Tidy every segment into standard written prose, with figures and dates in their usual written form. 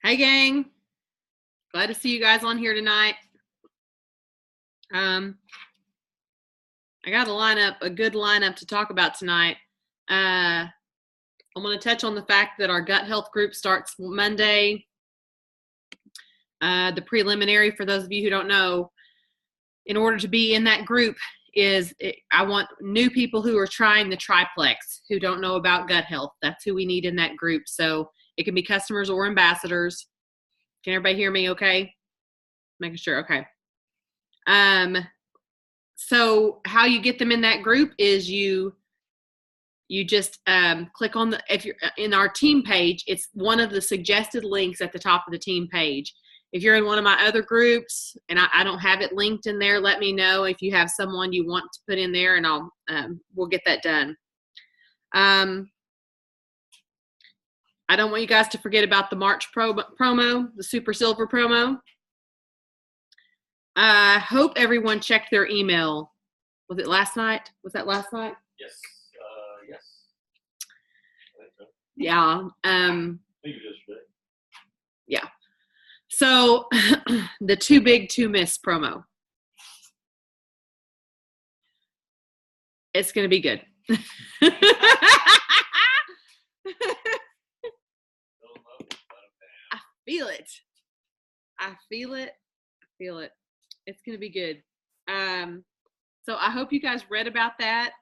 Hey gang, glad to see you guys on here tonight. I got a good lineup to talk about tonight. I'm going to touch on the fact that our gut health group starts Monday. The preliminary, for those of you who don't know, in order to be in that group I want new people who are trying the triplex, who don't know about gut health. That's who we need in that group. So it can be customers or ambassadors. Can everybody hear me okay? Making sure, okay. So how you get them in that group is you just click on if you're in our team page, it's one of the suggested links at the top of the team page. If you're in one of my other groups and I don't have it linked in there, let me know if you have someone you want to put in there, and we'll get that done. I don't want you guys to forget about the March promo, the Super Silver promo. I hope everyone checked their email. Was it last night? Was that last night? Yes. Yes. Yeah. I think it was yesterday. Yeah. So the Too Big to Miss promo. It's going to be good. I feel it. I feel it. It's going to be good. So I hope you guys read about that.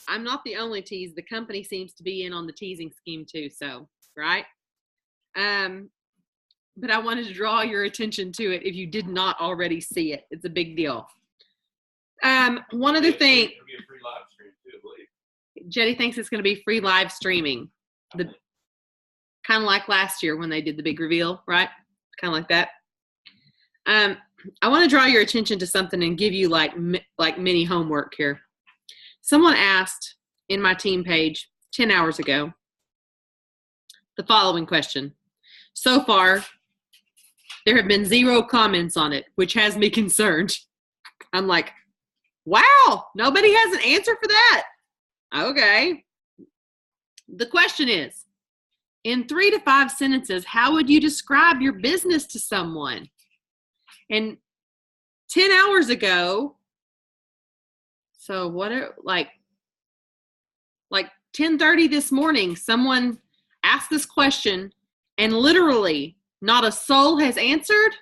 I'm not the only tease. The company seems to be in on the teasing scheme too. So, right? But I wanted to draw your attention to it if you did not already see it. It's a big deal. One other thing. It'll be a free live stream too, I believe. Jetty thinks it's going to be free live streaming. Kind of like last year when they did the big reveal, right? Kind of like that. I want to draw your attention to something and give you like mini homework here. Someone asked in my team page 10 hours ago the following question. So far, there have been 0 comments on it, which has me concerned. I'm like, wow, nobody has an answer for that. Okay. The question is, in 3 to 5 sentences, how would you describe your business to someone? And 10 hours ago, so what are like 10:30 this morning, someone asked this question and literally not a soul has answered,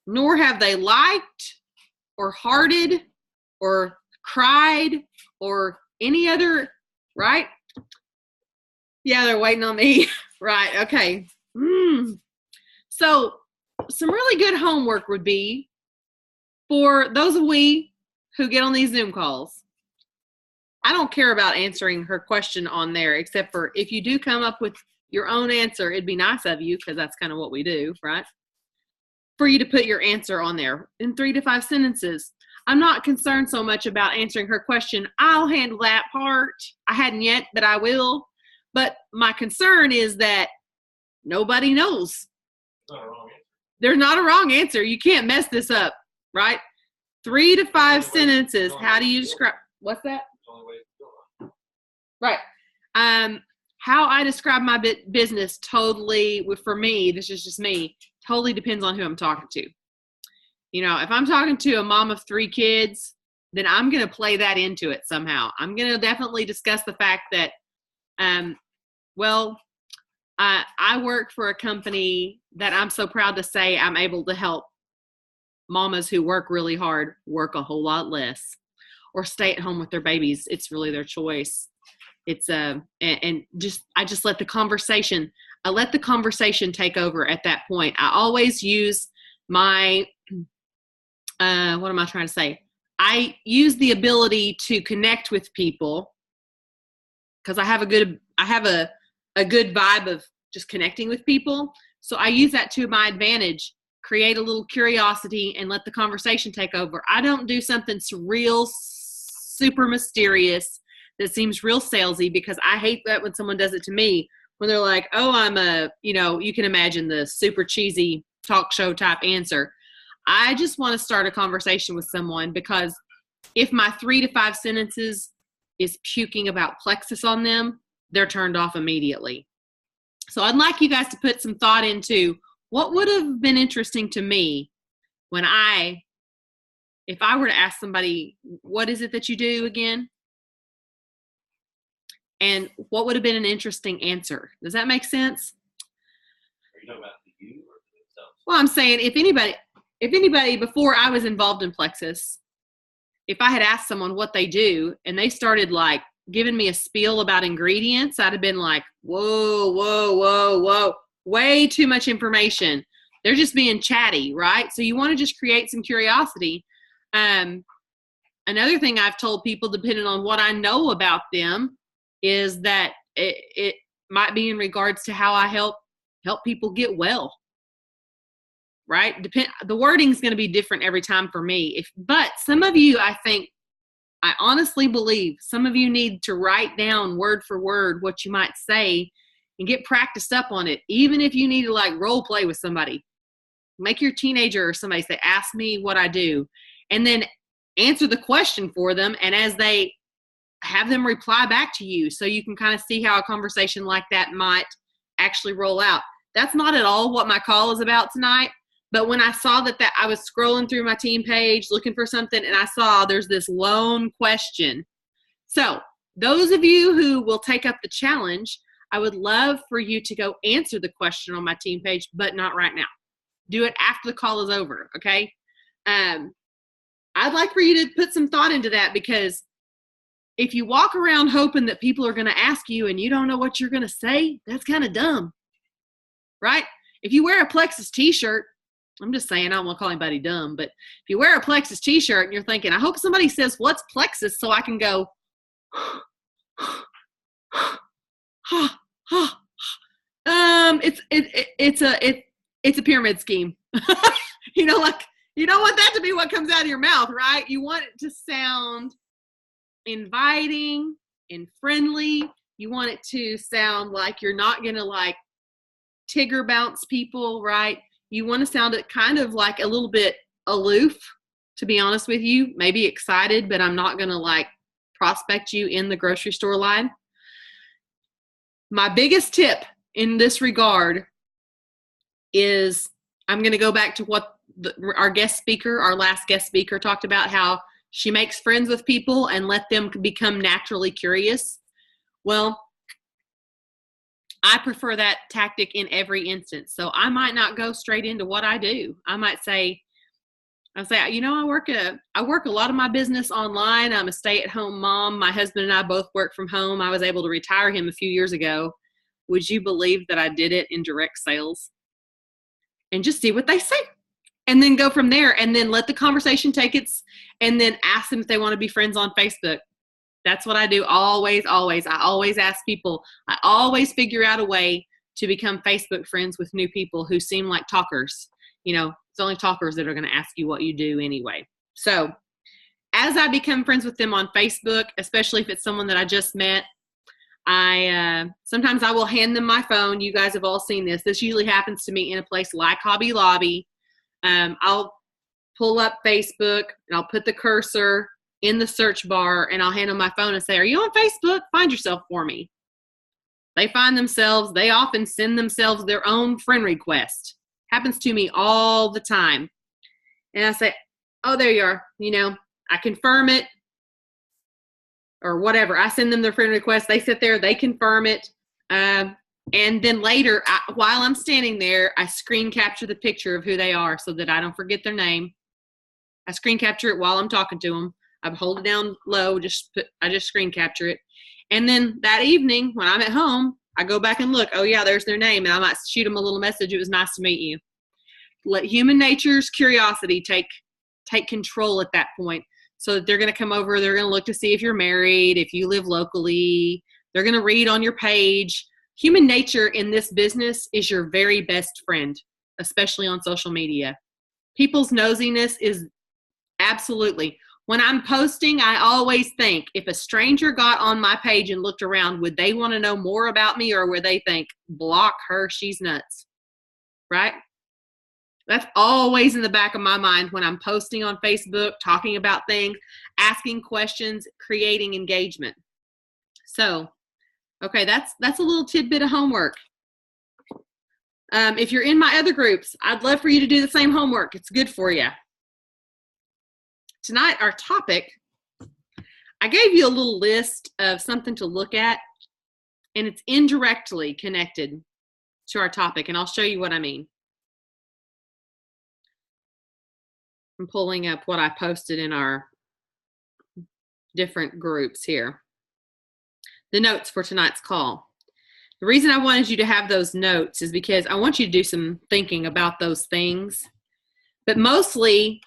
nor have they liked or hearted or cried or any other, right? Yeah, they're waiting on me. Right, okay. So some really good homework would be for those of we who get on these Zoom calls. I don't care about answering her question on there, except for if you do come up with your own answer, it'd be nice of you, because that's kind of what we do, right? For you to put your answer on there in 3 to 5 sentences. I'm not concerned so much about answering her question. I'll handle that part. I hadn't yet, but I will. But my concern is that nobody knows. Not a wrong answer. There's not a wrong answer. You can't mess this up, right? 3 to 5 sentences. How do you describe? What's that? It's the only way to do it. Right. How I describe my business totally, for me, this is just me, totally depends on who I'm talking to. You know, if I'm talking to a mom of 3 kids, then I'm going to play that into it somehow. I'm going to definitely discuss the fact that, I work for a company that I'm so proud to say I'm able to help mamas who work really hard work a whole lot less or stay at home with their babies. It's really their choice. It's I just let the conversation take over at that point. I always use my, what am I trying to say? I use the ability to connect with people because I have a good vibe of just connecting with people. So I use that to my advantage, create a little curiosity and let the conversation take over. I don't do something real super mysterious that seems real salesy, because I hate that when someone does it to me, when they're like, oh, you can imagine the super cheesy talk show type answer. I just want to start a conversation with someone, because if my 3 to 5 sentences is puking about plexus on them, they're turned off immediately. So I'd like you guys to put some thought into what would have been interesting to me when if I were to ask somebody, what is it that you do again? And what would have been an interesting answer? Does that make sense? Are you talking about the you or themselves? Well, I'm saying if anybody before I was involved in Plexus, if I had asked someone what they do and they started like giving me a spiel about ingredients, I'd have been like, whoa, whoa, whoa, whoa, way too much information. They're just being chatty, right? So you want to just create some curiosity. Another thing I've told people, depending on what I know about them, is that it might be in regards to how I help people get well. Right? The wording's going to be different every time for me. But some of you, I honestly believe some of you need to write down word for word what you might say and get practiced up on it. Even if you need to like role play with somebody, make your teenager or somebody say, ask me what I do, and then answer the question for them. And as they have them reply back to you, so you can kind of see how a conversation like that might actually roll out. That's not at all what my call is about tonight. But when I saw that I was scrolling through my team page looking for something, and I saw there's this lone question. So those of you who will take up the challenge, I would love for you to go answer the question on my team page, but not right now. Do it after the call is over, okay? I'd like for you to put some thought into that, because if you walk around hoping that people are going to ask you and you don't know what you're going to say, that's kind of dumb, right? If you wear a Plexus t-shirt, I'm just saying, I don't want to call anybody dumb, but if you wear a Plexus t-shirt and you're thinking, I hope somebody says, what's Plexus? So I can go, it's a pyramid scheme. You know, like, you don't want that to be what comes out of your mouth, right? You want it to sound inviting and friendly. You want it to sound like you're not going to like Tigger bounce people, right? You want to sound it kind of like a little bit aloof, to be honest with you, maybe excited, but I'm not going to like prospect you in the grocery store line. My biggest tip in this regard is I'm going to go back to what our last guest speaker talked about, how she makes friends with people and let them become naturally curious. Well, I prefer that tactic in every instance. So I might not go straight into what I do. I might say, you know, I work a lot of my business online. I'm a stay-at-home mom. My husband and I both work from home. I was able to retire him a few years ago. Would you believe that I did it in direct sales? And just see what they say. And then go from there, and then let the conversation take and then ask them if they want to be friends on Facebook. That's what I do always, always. I always ask people. I always figure out a way to become Facebook friends with new people who seem like talkers. You know, it's only talkers that are going to ask you what you do anyway. So as I become friends with them on Facebook, especially if it's someone that I just met, sometimes I will hand them my phone. You guys have all seen this. This usually happens to me in a place like Hobby Lobby. I'll pull up Facebook and I'll put the cursor in the search bar and I'll hand them my phone and say, are you on Facebook? Find yourself for me. They find themselves. They often send themselves their own friend request. Happens to me all the time. And I say, oh, there you are. You know, I confirm it or whatever. I send them their friend request. They sit there, they confirm it. And then later, while I'm standing there, I screen capture the picture of who they are so that I don't forget their name. I screen capture it while I'm talking to them. I hold it down low, I just screen capture it. And then that evening when I'm at home, I go back and look, oh yeah, there's their name. And I might shoot them a little message. It was nice to meet you. Let human nature's curiosity take control at that point, so that they're going to come over. They're going to look to see if you're married, if you live locally. They're going to read on your page. Human nature in this business is your very best friend, especially on social media. People's nosiness is absolutely. When I'm posting, I always think, if a stranger got on my page and looked around, would they want to know more about me, or would they think, block her, she's nuts, right? That's always in the back of my mind when I'm posting on Facebook, talking about things, asking questions, creating engagement. So, okay, that's a little tidbit of homework. If you're in my other groups, I'd love for you to do the same homework. It's good for you. Tonight, our topic, I gave you a little list of something to look at, and it's indirectly connected to our topic, and I'll show you what I mean. I'm pulling up what I posted in our different groups here. The notes for tonight's call. The reason I wanted you to have those notes is because I want you to do some thinking about those things. But mostly,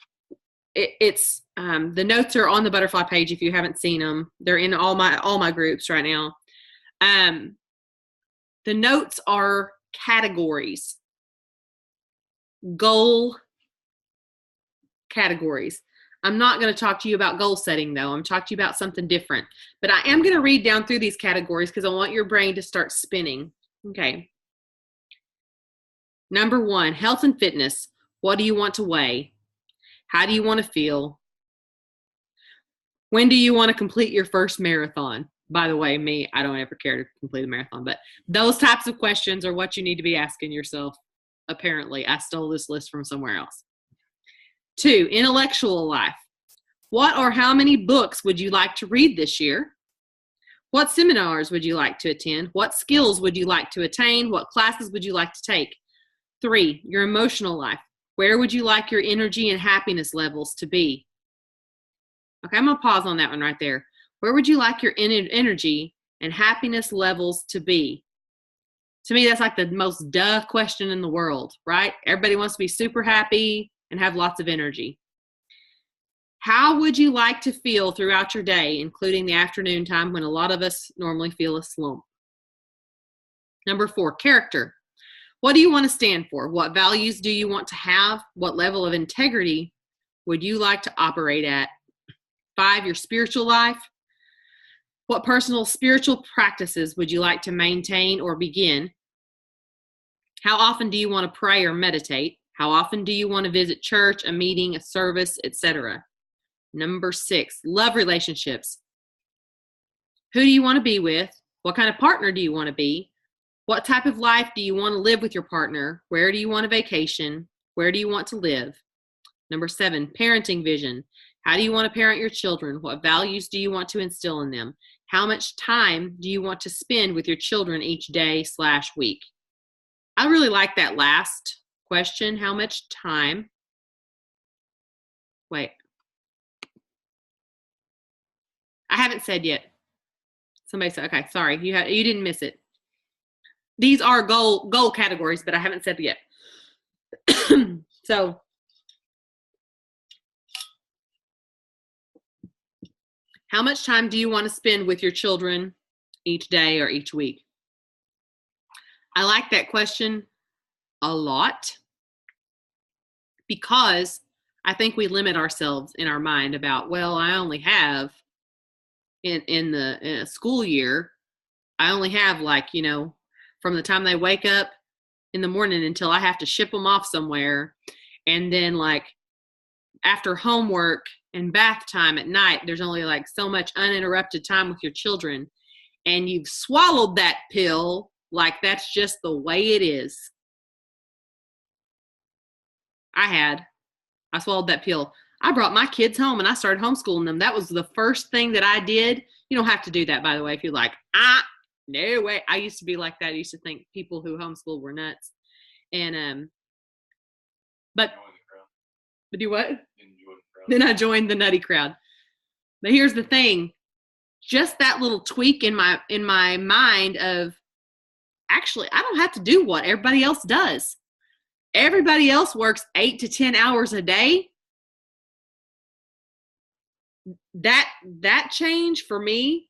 it's the notes are on the butterfly page if you haven't seen them. They're in all my groups right now. The notes are categories, goal categories. I'm not going to talk to you about goal setting, though. I'm talking to you about something different. But I am going to read down through these categories because I want your brain to start spinning. Okay. Number 1, health and fitness. What do you want to weigh? How do you want to feel? When do you want to complete your first marathon? By the way, me, I don't ever care to complete a marathon, but those types of questions are what you need to be asking yourself. Apparently, I stole this list from somewhere else. 2, intellectual life. What or how many books would you like to read this year? What seminars would you like to attend? What skills would you like to attain? What classes would you like to take? 3, your emotional life. Where would you like your energy and happiness levels to be? Okay, I'm going to pause on that one right there. Where would you like your energy and happiness levels to be? To me, that's like the most duh question in the world, right? Everybody wants to be super happy and have lots of energy. How would you like to feel throughout your day, including the afternoon time when a lot of us normally feel a slump? Number 4, character. What do you want to stand for? What values do you want to have? What level of integrity would you like to operate at? 5, your spiritual life. What personal spiritual practices would you like to maintain or begin? How often do you want to pray or meditate? How often do you want to visit church, a meeting, a service, etc.? Number 6, love relationships. Who do you want to be with? What kind of partner do you want to be? What type of life do you want to live with your partner? Where do you want to vacation? Where do you want to live? Number 7, parenting vision. How do you want to parent your children? What values do you want to instill in them? How much time do you want to spend with your children each day/week? I really like that last question. How much time? Wait. I haven't said yet. Somebody said, okay, sorry. You didn't miss it. These are goal categories, but I haven't said it yet. So, how much time do you want to spend with your children each day or each week? I like that question a lot because I think we limit ourselves in our mind about, well, I only have in a school year, I only have from the time they wake up in the morning until I have to ship them off somewhere. And then after homework and bath time at night, there's only so much uninterrupted time with your children. And you've swallowed that pill that's just the way it is. I swallowed that pill. I brought my kids home and I started homeschooling them. That was the first thing that I did. You don't have to do that, by the way, if you're no way. I used to be like that. I used to think people who homeschooled were nuts. And, but do what? Then I joined the nutty crowd. But here's the thing. Just that little tweak in my mind of, actually, I don't have to do what everybody else does. Everybody else works 8 to 10 hours a day. That change for me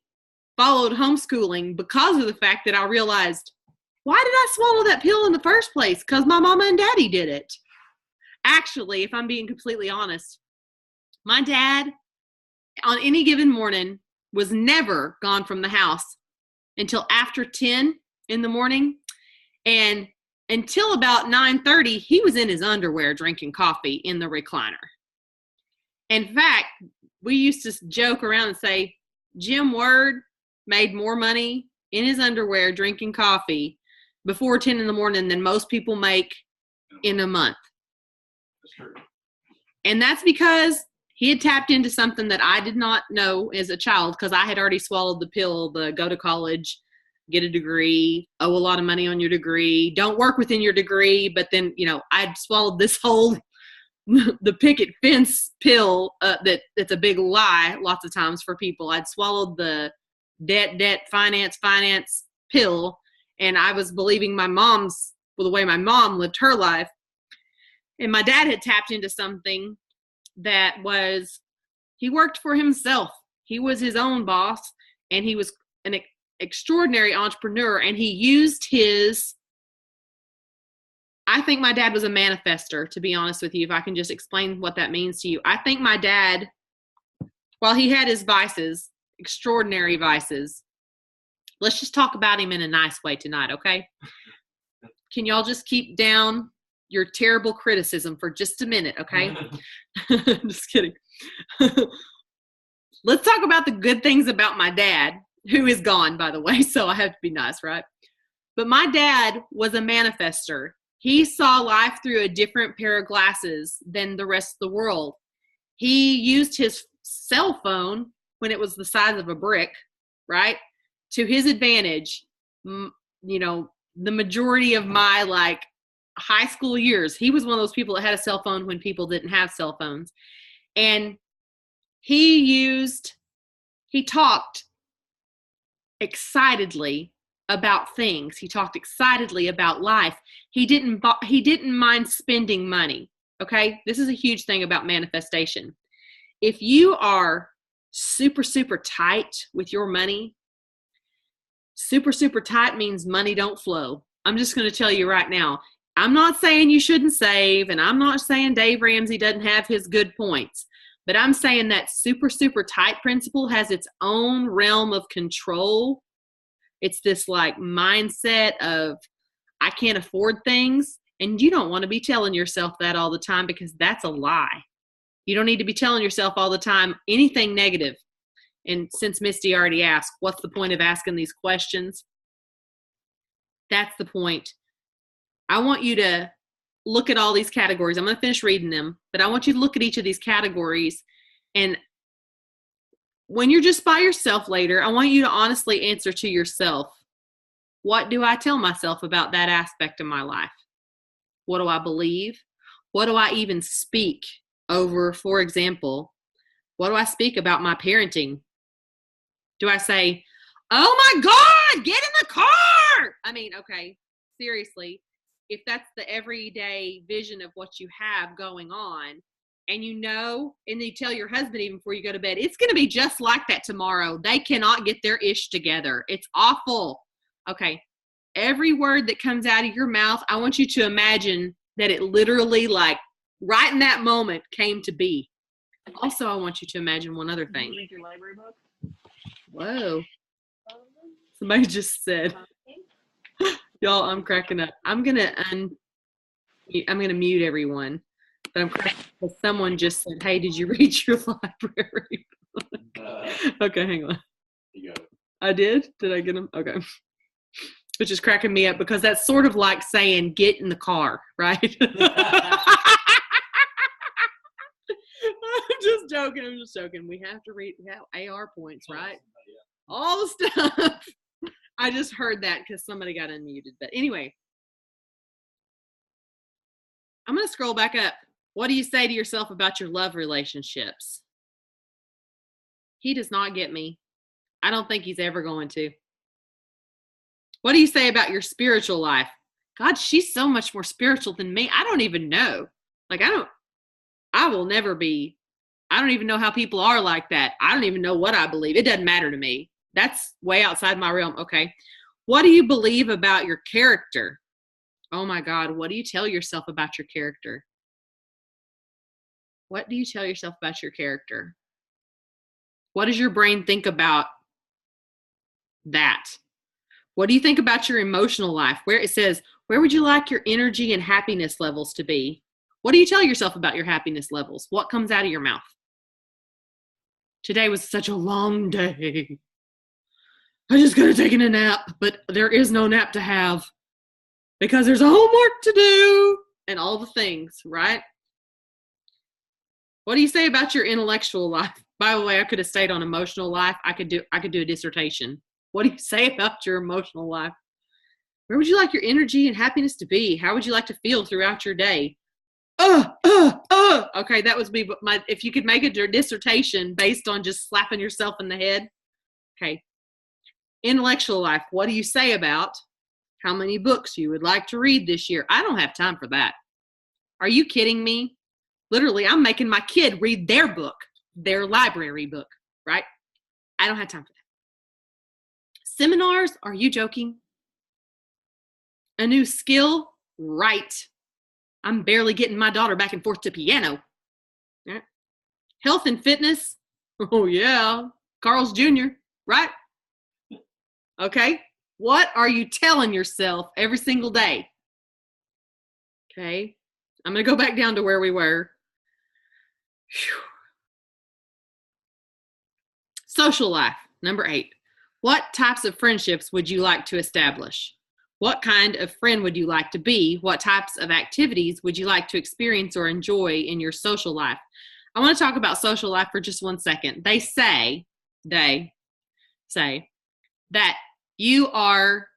followed homeschooling because of the fact that I realized, why did I swallow that pill in the first place? Because my mama and daddy did it. Actually, if I'm being completely honest, my dad on any given morning was never gone from the house until after 10 in the morning. And until about 9:30, he was in his underwear drinking coffee in the recliner. In fact, we used to joke around and say, Jim Word made more money in his underwear drinking coffee before 10 in the morning than most people make in a month. That's true. And that's because he had tapped into something that I did not know as a child, because I had already swallowed the pill, the go to college, get a degree, owe a lot of money on your degree, don't work within your degree. But then, I'd swallowed this whole, the picket fence pill that's a big lie lots of times for people. I'd swallowed the debt, finance pill. And I was believing the way my mom lived her life. And my dad had tapped into something that was, he worked for himself. He was his own boss, and he was an extraordinary entrepreneur. And he used I think my dad was a manifester, to be honest with you, if I can just explain what that means to you. I think my dad, while he had his vices, extraordinary vices, let's just talk about him in a nice way tonight, okay? Can y'all just keep down your terrible criticism for just a minute, okay? Just kidding. Let's talk about the good things about my dad, who is gone, by the way, so I have to be nice, right? But my dad was a manifester. He saw life through a different pair of glasses than the rest of the world. He used his cell phone when it was the size of a brick, right, to his advantage. The majority of my high school years, he was one of those people that had a cell phone when people didn't have cell phones. And he talked excitedly about things. He talked excitedly about life. He didn't mind spending money. Okay. This is a huge thing about manifestation. If you are super, super tight with your money, super, super tight means money don't flow. I'm just going to tell you right now, I'm not saying you shouldn't save, and I'm not saying Dave Ramsey doesn't have his good points, but I'm saying that super, super tight principle has its own realm of control. It's this mindset of, I can't afford things. And you don't want to be telling yourself that all the time, because that's a lie. You don't need to be telling yourself all the time anything negative. And since Misty already asked, what's the point of asking these questions? That's the point. I want you to look at all these categories. I'm going to finish reading them, but I want you to look at each of these categories. And when you're just by yourself later, I want you to honestly answer to yourself, what do I tell myself about that aspect of my life? What do I believe? What do I even speak over? For example, what do I speak about my parenting? Do I say, oh my God, get in the car? I mean, okay, seriously, if that's the everyday vision of what you have going on, and and you tell your husband even before you go to bed, it's going to be just like that tomorrow. They cannot get their ish together. It's awful. Okay. Every word that comes out of your mouth, I want you to imagine that it literally, right in that moment, came to be. Also, I want you to imagine one other thing. Read your library book. Whoa. Somebody just said, y'all, I'm cracking up. I'm going to mute everyone. But I'm cracking up because someone just said, hey, did you read your library book? Okay, hang on. You go. I did? Did I get them? Okay. Which is cracking me up because that's sort of like saying, get in the car, right? I'm just joking. We have to read, we have AR points, right? All the stuff. I just heard that because somebody got unmuted. But anyway, I'm going to scroll back up. What do you say to yourself about your love relationships? He does not get me. I don't think he's ever going to. What do you say about your spiritual life? God, she's so much more spiritual than me. I don't even know. I don't even know how people are like that. I don't even know what I believe. It doesn't matter to me. That's way outside my realm. Okay. What do you believe about your character? Oh my God. What do you tell yourself about your character? What do you tell yourself about your character? What does your brain think about that? What do you think about your emotional life? Where it says, where would you like your energy and happiness levels to be? What do you tell yourself about your happiness levels? What comes out of your mouth? Today was such a long day. I'm just going to take a nap, but there is no nap to have. because there's a homework to do and all the things, right? What do you say about your intellectual life? By the way, I could have stayed on emotional life. I could do a dissertation. What do you say about your emotional life? Where would you like your energy and happiness to be? How would you like to feel throughout your day? Okay, that was me. But if you could make a dissertation based on just slapping yourself in the head. Okay. Intellectual life. What do you say about how many books you would like to read this year? I don't have time for that. Are you kidding me? Literally, I'm making my kid read their book, their library book, right? I don't have time for that. Seminars? Are you joking? A new skill? Right. I'm barely getting my daughter back and forth to piano. Right. Health and fitness? Oh, yeah. Carl's Jr., right? Okay. What are you telling yourself every single day? Okay. I'm going to go back down to where we were. Whew. Social life, number 8. What types of friendships would you like to establish? What kind of friend would you like to be? What types of activities would you like to experience or enjoy in your social life? I want to talk about social life for just 1 second. They say that you are,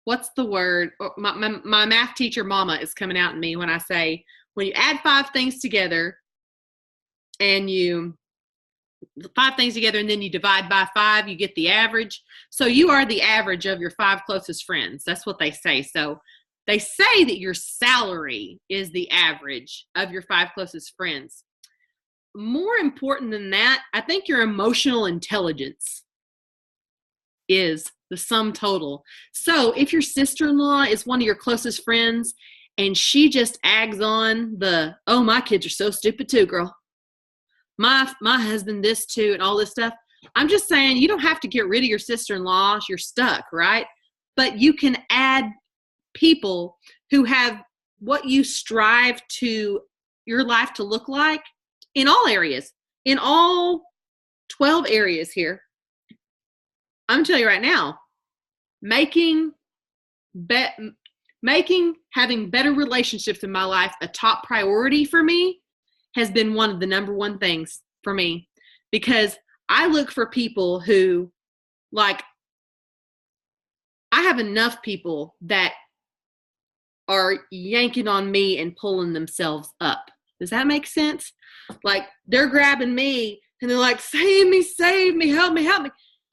what's the word? My math teacher, Mama, is coming out in me when I say, when you add 5 things together and you 5 things together and then you divide by 5, you get the average. So you are the average of your 5 closest friends. That's what they say. So they say that your salary is the average of your 5 closest friends. More important than that, I think your emotional intelligence is the sum total. So if your sister-in-law is one of your closest friends and she just aggs on the, oh, my kids are so stupid too, girl. My husband this too, and all this stuff. I'm just saying, you don't have to get rid of your sister-in-law if you're stuck, right? But you can add people who have what you strive to your life to look like in all areas, in all 12 areas here. I'm gonna tell you right now, having better relationships in my life a top priority for me has been one of the number 1 things for me, because I look for people who, like, I have enough people that are yanking on me and pulling themselves up. Does that make sense? Like, they're grabbing me and they're like, save me, help me.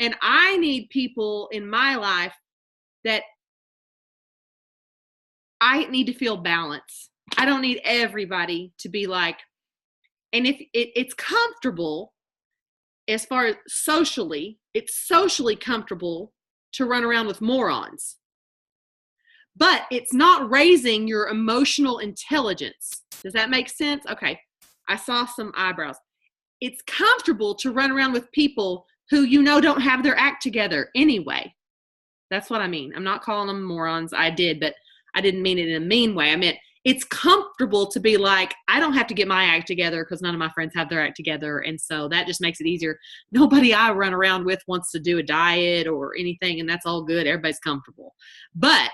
And I need people in my life that I need to feel balance. I don't need everybody to be like, and if it's comfortable, as far as socially, it's socially comfortable to run around with morons. But it's not raising your emotional intelligence. Does that make sense? Okay, I saw some eyebrows. It's comfortable to run around with people who you know don't have their act together anyway. That's what I mean. I'm not calling them morons. I did, but I didn't mean it in a mean way. I meant it's comfortable to be like, I don't have to get my act together because none of my friends have their act together. And so that just makes it easier. Nobody I run around with wants to do a diet or anything, and that's all good. Everybody's comfortable. But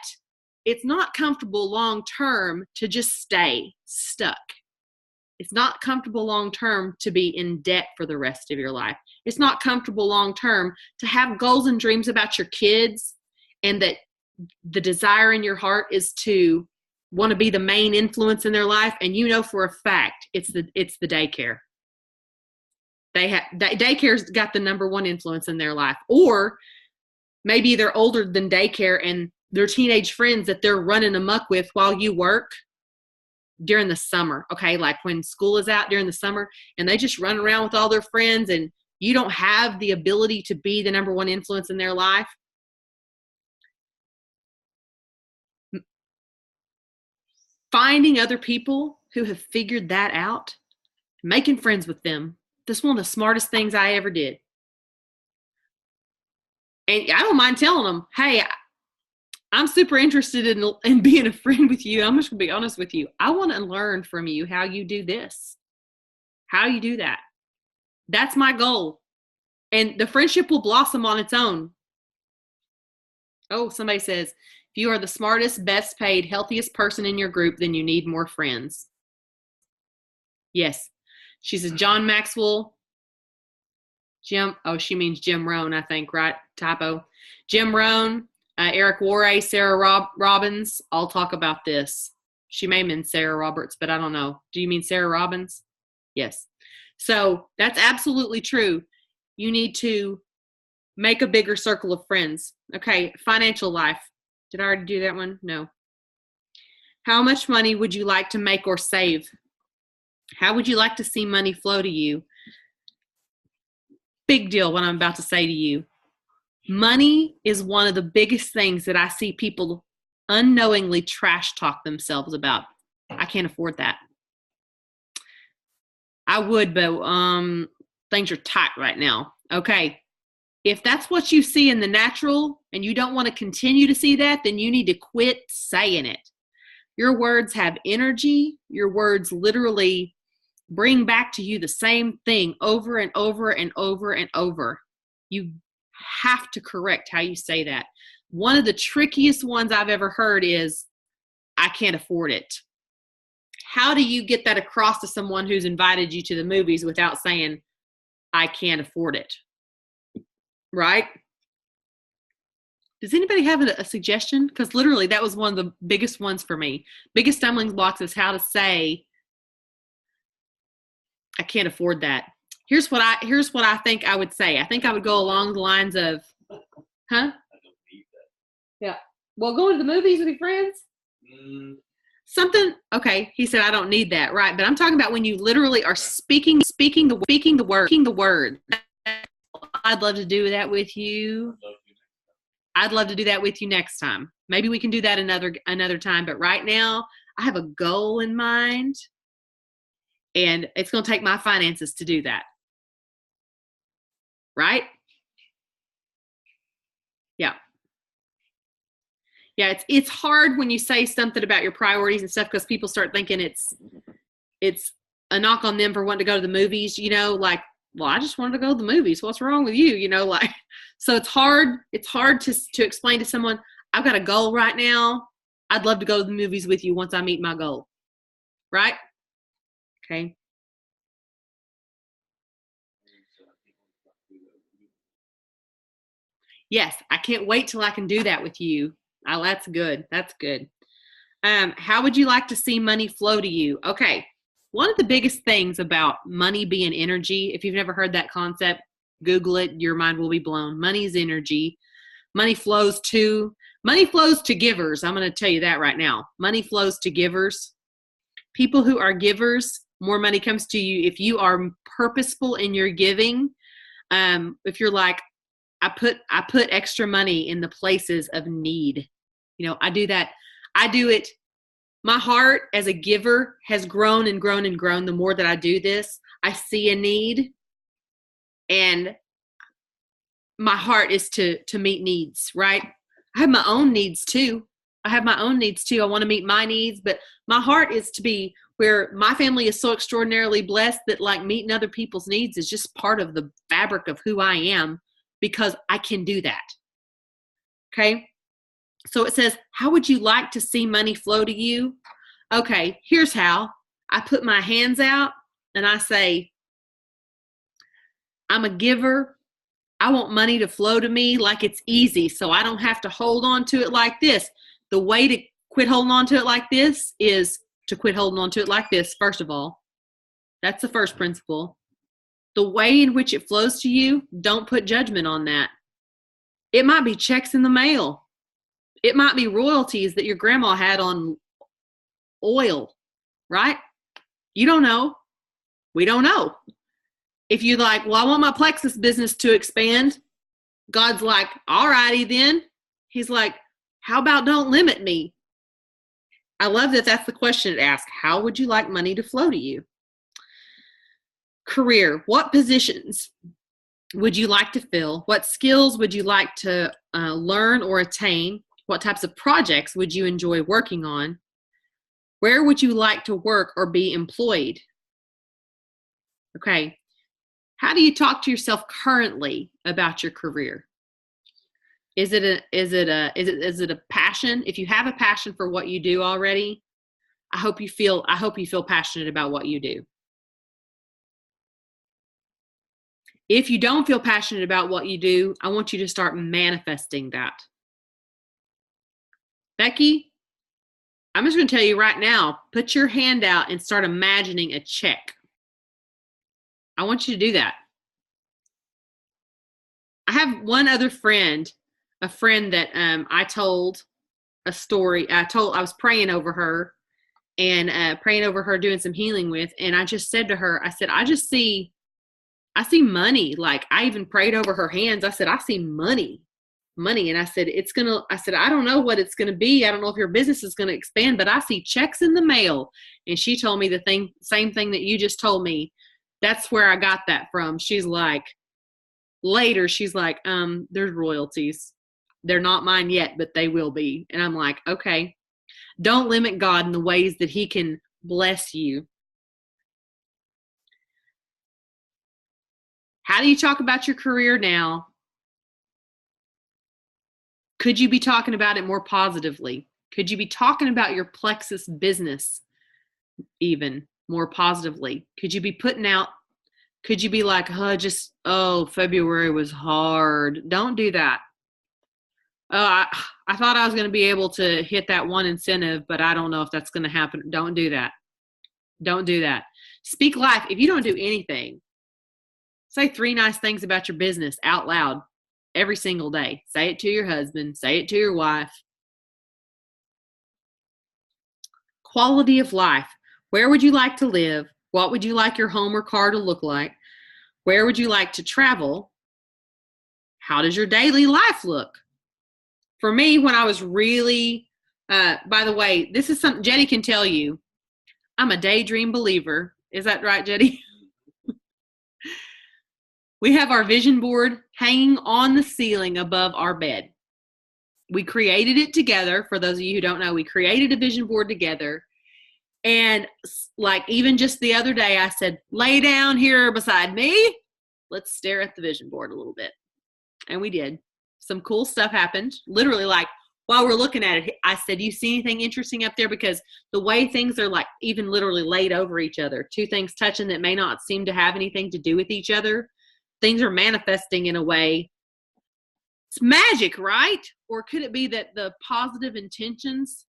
it's not comfortable long-term to just stay stuck. It's not comfortable long-term to be in debt for the rest of your life. It's not comfortable long-term to have goals and dreams about your kids, and that the desire in your heart is to want to be the main influence in their life, and you know for a fact it's the daycare. Daycare's got the number 1 influence in their life. Or maybe they're older than daycare and their teenage friends that they're running amok with while you work during the summer. Okay, like when school is out during the summer and they just run around with all their friends and you don't have the ability to be the number 1 influence in their life. Finding other people who have figured that out, making friends with them, that's one of the smartest things I ever did. And I don't mind telling them, hey, I'm super interested in being a friend with you. I'm just going to be honest with you. I want to learn from you how you do this, how you do that. That's my goal. And the friendship will blossom on its own. Oh, somebody says, if you are the smartest, best paid, healthiest person in your group, then you need more friends. Yes. She says, John Maxwell, she means Jim Rohn, I think, right? Typo. Jim Rohn, Eric Worre, Sarah Robbins, all talk about this. She may mean Sarah Roberts, but I don't know. Do you mean Sarah Robbins? Yes. So that's absolutely true. You need to make a bigger circle of friends. Okay, financial life. Did I already do that one? No. How much money would you like to make or save? How would you like to see money flow to you? Big deal what I'm about to say to you. Money is one of the biggest things that I see people unknowingly trash talk themselves about. I can't afford that. I would, but things are tight right now. Okay. If that's what you see in the natural and you don't want to continue to see that, then you need to quit saying it. Your words have energy. Your words literally bring back to you the same thing over and over and over and over. You have to correct how you say that. One of the trickiest ones I've ever heard is, I can't afford it. How do you get that across to someone who's invited you to the movies without saying, I can't afford it? Right? Does anybody have a suggestion? Because literally that was one of the biggest ones for me. Biggest stumbling blocks is how to say, I can't afford that. Here's what I think I would say. I think I would go along the lines of, huh? I don't need that. Yeah. Well, going to the movies with your friends? Something, okay, he said, I don't need that, right? But I'm talking about when you literally are speaking the word. I'd love to do that with you. I'd love to do that with you next time. Maybe we can do that another time. But right now, I have a goal in mind, and it's going to take my finances to do that. Right? Yeah. Yeah, it's hard when you say something about your priorities and stuff because people start thinking it's a knock on them for wanting to go to the movies, like, well, I just wanted to go to the movies. What's wrong with you? Like, so it's hard to explain to someone, I've got a goal right now. I'd love to go to the movies with you once I meet my goal. Right? Okay. Yes, I can't wait till I can do that with you. Oh, that's good. That's good. How would you like to see money flow to you? Okay. One of the biggest things about money being energy, if you've never heard that concept, Google it. Your mind will be blown. Money is energy. Money flows to givers. I'm going to tell you that right now. Money flows to givers. People who are givers, more money comes to you. If you are purposeful in your giving, if you're like, I put extra money in the places of need. I do that. I do it. My heart as a giver has grown and grown and grown. The more that I do this, I see a need, and my heart is to meet needs, right? I have my own needs too. I want to meet my needs, but my heart is to be where my family is so extraordinarily blessed that like meeting other people's needs is just part of the fabric of who I am because I can do that. Okay. So it says, how would you like to see money flow to you? Okay, here's how. I put my hands out and I say, I'm a giver. I want money to flow to me like it's easy, so I don't have to hold on to it like this. The way to quit holding on to it like this is to quit holding on to it like this, first of all. That's the first principle. The way in which it flows to you, don't put judgment on that. It might be checks in the mail. It might be royalties that your grandma had on oil, right? You don't know. We don't know. If you're like, well, I want my Plexus business to expand, God's like, all righty then. He's like, how about don't limit me? I love that that's the question it asks. How would you like money to flow to you? Career. What positions would you like to fill? What skills would you like to learn or attain? What types of projects would you enjoy working on? Where would you like to work or be employed? Okay. How do you talk to yourself currently about your career? Is it a passion? If you have a passion for what you do already, I hope you feel passionate about what you do. If you don't feel passionate about what you do, I want you to start manifesting that. Becky, I'm just going to tell you right now, put your hand out and start imagining a check. I want you to do that. I have one other friend, a friend that I told a story. I was praying over her and praying over her doing some healing with. And I just said to her, I said, I see money. Like I even prayed over her hands. I said, I see money. And I said, I don't know what it's going to be. I don't know if your business is going to expand, but I see checks in the mail. And she told me same thing that you just told me. That's where I got that from. She's like, there's royalties. They're not mine yet, but they will be. And I'm like, okay, don't limit God in the ways that he can bless you. How do you talk about your career now? Could you be talking about it more positively? Could you be talking about your Plexus business even more positively? Could you be like, February was hard. Don't do that. I thought I was going to be able to hit that one incentive, but I don't know if that's going to happen. Don't do that. Don't do that. Speak life. If you don't do anything, say 3 nice things about your business out loud every single day. Say it to your husband. Say it to your wife. Quality of life. Where would you like to live? What would you like your home or car to look like? Where would you like to travel? How does your daily life look? For me, when I was really, by the way, this is something Jetty can tell you. I'm a daydream believer. Is that right, Jetty? We have our vision board hanging on the ceiling above our bed. We created it together. For those of you who don't know, we created a vision board together. And like even just the other day, I said, lay down here beside me. Let's stare at the vision board a little bit. And we did. Some cool stuff happened. Literally, like while we're looking at it, I said, you see anything interesting up there? Because the way things are like even literally laid over each other, 2 things touching that may not seem to have anything to do with each other. Things are manifesting in a way. It's magic, right? Or could it be that the positive intentions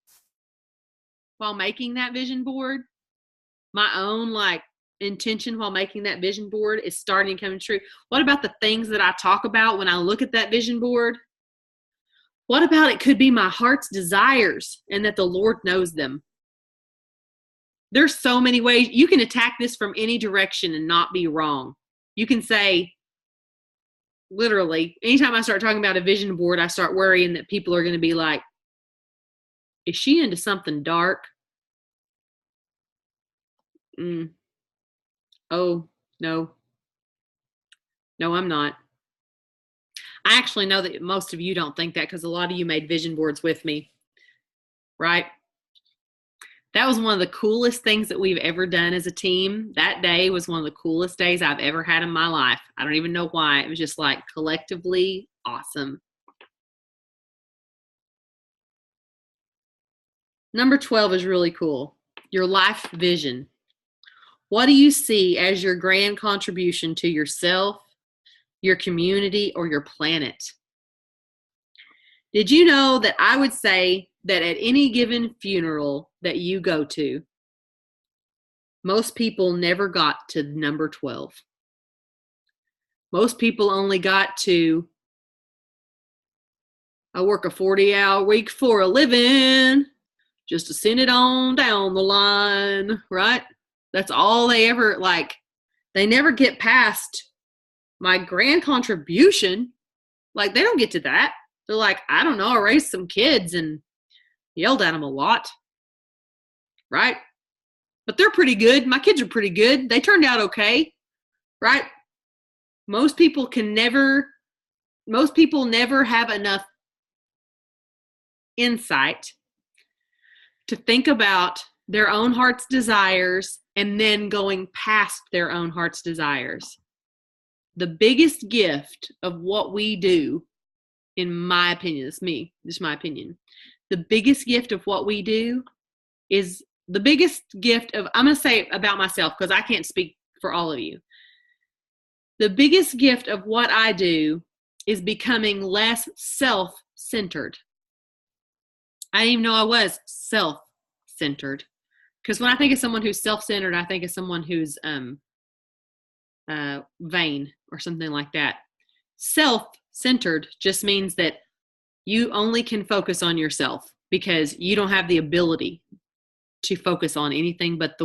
while making that vision board, my own like intention while making that vision board is starting to come true? What about the things that I talk about when I look at that vision board? What about it could be my heart's desires and that the Lord knows them? There's so many ways you can attack this from any direction and not be wrong. You can say, literally, anytime I start talking about a vision board, I start worrying that people are going to be like, is she into something dark? Oh, no. No, I'm not. I actually know that most of you don't think that because a lot of you made vision boards with me, right? That was one of the coolest things that we've ever done as a team. That day was one of the coolest days I've ever had in my life. I don't even know why. It was just like collectively awesome. Number 12 is really cool. Your life vision. What do you see as your grand contribution to yourself, your community, or your planet? Did you know that I would say that at any given funeral that you go to, most people never got to number 12. Most people only got to, I work a 40-hour week for a living, just to send it on down the line, right? That's all they ever, like, they never get past my grand contribution. Like, they don't get to that. They're like, I don't know, I raised some kids and yelled at them a lot, right? But they're pretty good. My kids are pretty good. They turned out okay, right? Most people never have enough insight to think about their own heart's desires and then going past their own heart's desires. The biggest gift of what we do in my opinion, it's me, just my opinion. The biggest gift of what we do is the biggest gift of, I'm going to say about myself because I can't speak for all of you. The biggest gift of what I do is becoming less self-centered. I didn't even know I was self-centered. Because when I think of someone who's self-centered, I think of someone who's vain or something like that. Self-centered just means that you only can focus on yourself because you don't have the ability to focus on anything but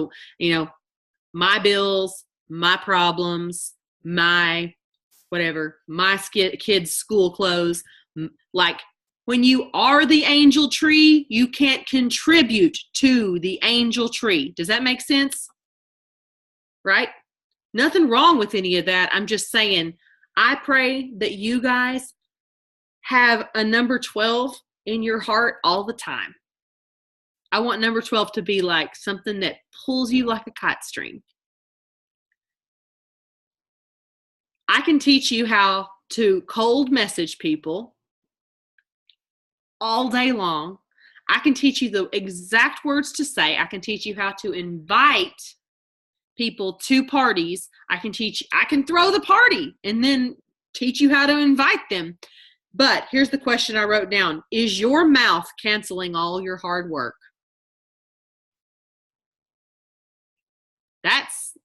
my bills, my problems, my whatever, my kids' school clothes. Like when you are the angel tree, you can't contribute to the angel tree. Does that make sense? Right? Nothing wrong with any of that. I'm just saying, I pray that you guys have a number 12 in your heart all the time. I want number 12 to be like something that pulls you like a kite string. I can teach you how to cold message people all day long. I can teach you the exact words to say. I can teach you how to invite people to parties. I can throw the party and then teach you how to invite them. But here's the question I wrote down. Is your mouth canceling all your hard work? That's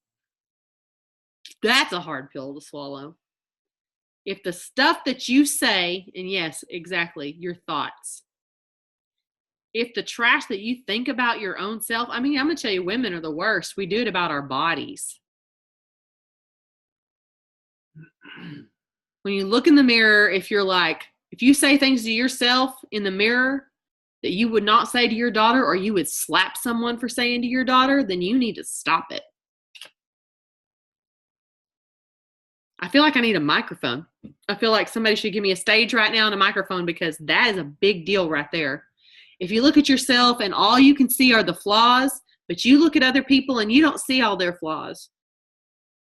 a hard pill to swallow. If the stuff that you say, and yes, exactly, your thoughts, if the trash that you think about your own self, I mean, I'm going to tell you, women are the worst. We do it about our bodies. When you look in the mirror, if you say things to yourself in the mirror that you would not say to your daughter, or you would slap someone for saying to your daughter, then you need to stop it. I feel like I need a microphone. I feel like somebody should give me a stage right now and a microphone, because that is a big deal right there. If you look at yourself and all you can see are the flaws, but you look at other people and you don't see all their flaws,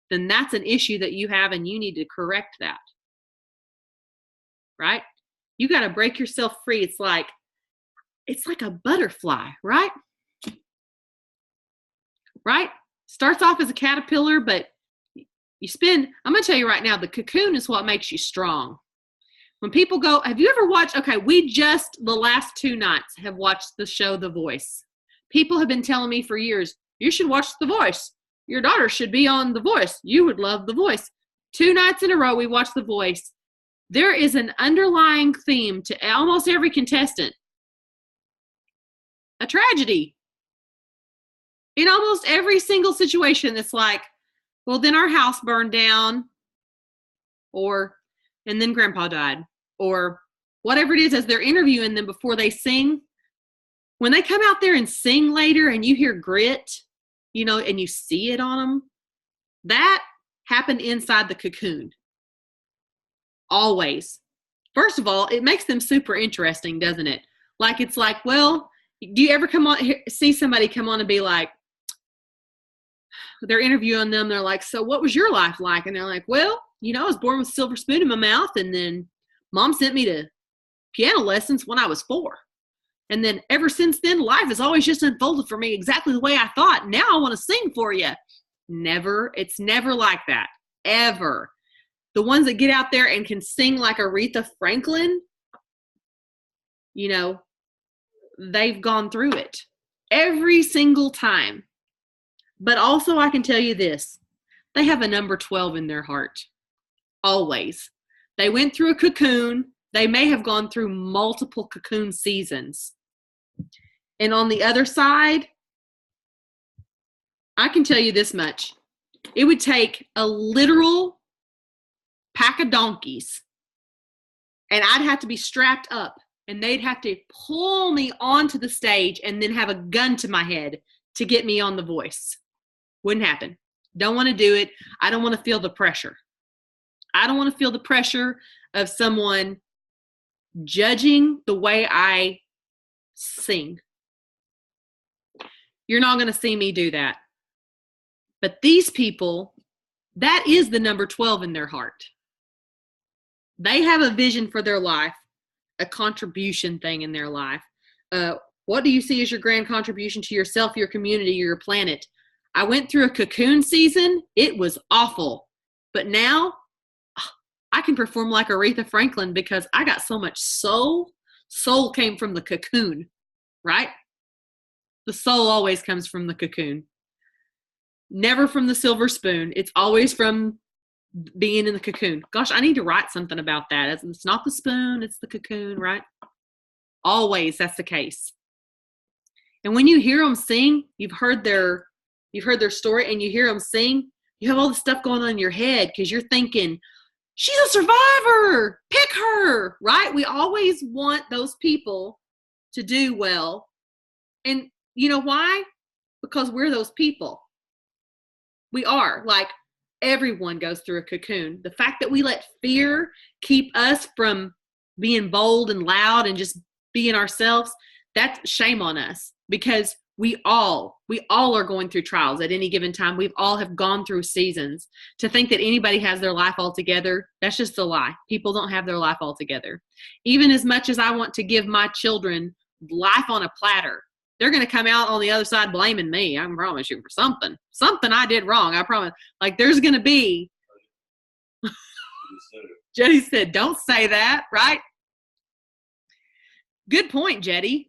then that's an issue that you have and you need to correct that. Right? You got to break yourself free. It's like a butterfly, right? Right? Starts off as a caterpillar, but I'm going to tell you right now, the cocoon is what makes you strong. When people go, have you ever watched, we just the last 2 nights have watched the show The Voice. People have been telling me for years, you should watch The Voice. Your daughter should be on The Voice. You would love The Voice. 2 nights in a row, we watched The Voice. There is an underlying theme to almost every contestant. A tragedy. In almost every single situation, it's like, well, then our house burned down, and then grandpa died, or whatever it is, as they're interviewing them before they sing. When they come out there and sing later and you hear grit, and you see it on them, that happened inside the cocoon. Always. First of all, it makes them super interesting, doesn't it? Like, it's like, well, do you ever see somebody come on and be like, they're interviewing them, they're like, so what was your life like? And they're like, well, I was born with a silver spoon in my mouth, and then mom sent me to piano lessons when I was 4. And then ever since then, life has always just unfolded for me exactly the way I thought. Now I want to sing for you. Never. It's never like that. Ever. The ones that get out there and can sing like Aretha Franklin, they've gone through it every single time. But also I can tell you this, they have a number 12 in their heart. Always. They went through a cocoon. They may have gone through multiple cocoon seasons. And on the other side, I can tell you this much. It would take a literal pack of donkeys, and I'd have to be strapped up, and they'd have to pull me onto the stage and then have a gun to my head to get me on The Voice. Wouldn't happen. Don't want to do it. I don't want to feel the pressure. I don't want to feel the pressure of someone judging the way I sing. You're not going to see me do that. But these people, that is the number 12 in their heart. They have a vision for their life. a contribution thing in their life. What do you see as your grand contribution to yourself, your community, your planet? I went through a cocoon season. It was awful. But now I can perform like Aretha Franklin because I got so much soul. Soul came from the cocoon, right? The soul always comes from the cocoon. Never from the silver spoon. It's always from being in the cocoon. Gosh, I need to write something about that. It's not the spoon, it's the cocoon, right? Always that's the case. And when you hear them sing, you've heard their story, and you hear them sing, you have all this stuff going on in your head because you're thinking, she's a survivor, pick her, right? We always want those people to do well. And you know why? Because we're those people. We are. Like, everyone goes through a cocoon. The fact that we let fear keep us from being bold and loud and just being ourselves, that's shame on us, because we all are going through trials at any given time. We've all have gone through seasons. To think that anybody has their life all together, that's just a lie. People don't have their life all together. Even as much as I want to give my children life on a platter, they're going to come out on the other side blaming me. I promise you, for something I did wrong. I promise. Like, there's going to be. Jetty said, don't say that, right? Good point, Jetty.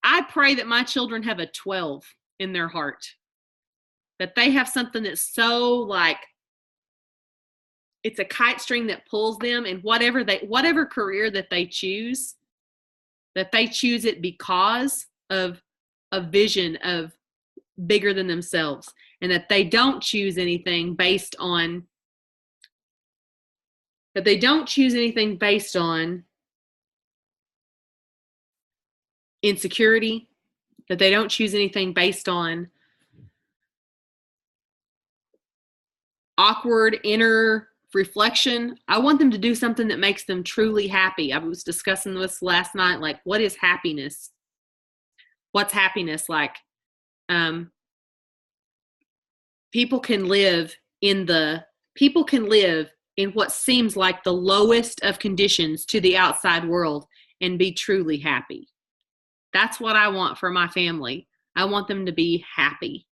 I pray that my children have a 12 in their heart, that they have something that's so, like, it's a kite string that pulls them, and whatever career that they choose it because of a vision of bigger than themselves, and that they don't choose anything based on insecurity, that they don't choose anything based on awkward inner reflection. I want them to do something that makes them truly happy. I was discussing this last night, like, what is happiness? What's happiness? Like, people can live in what seems like the lowest of conditions to the outside world and be truly happy. That's what I want for my family. I want them to be happy.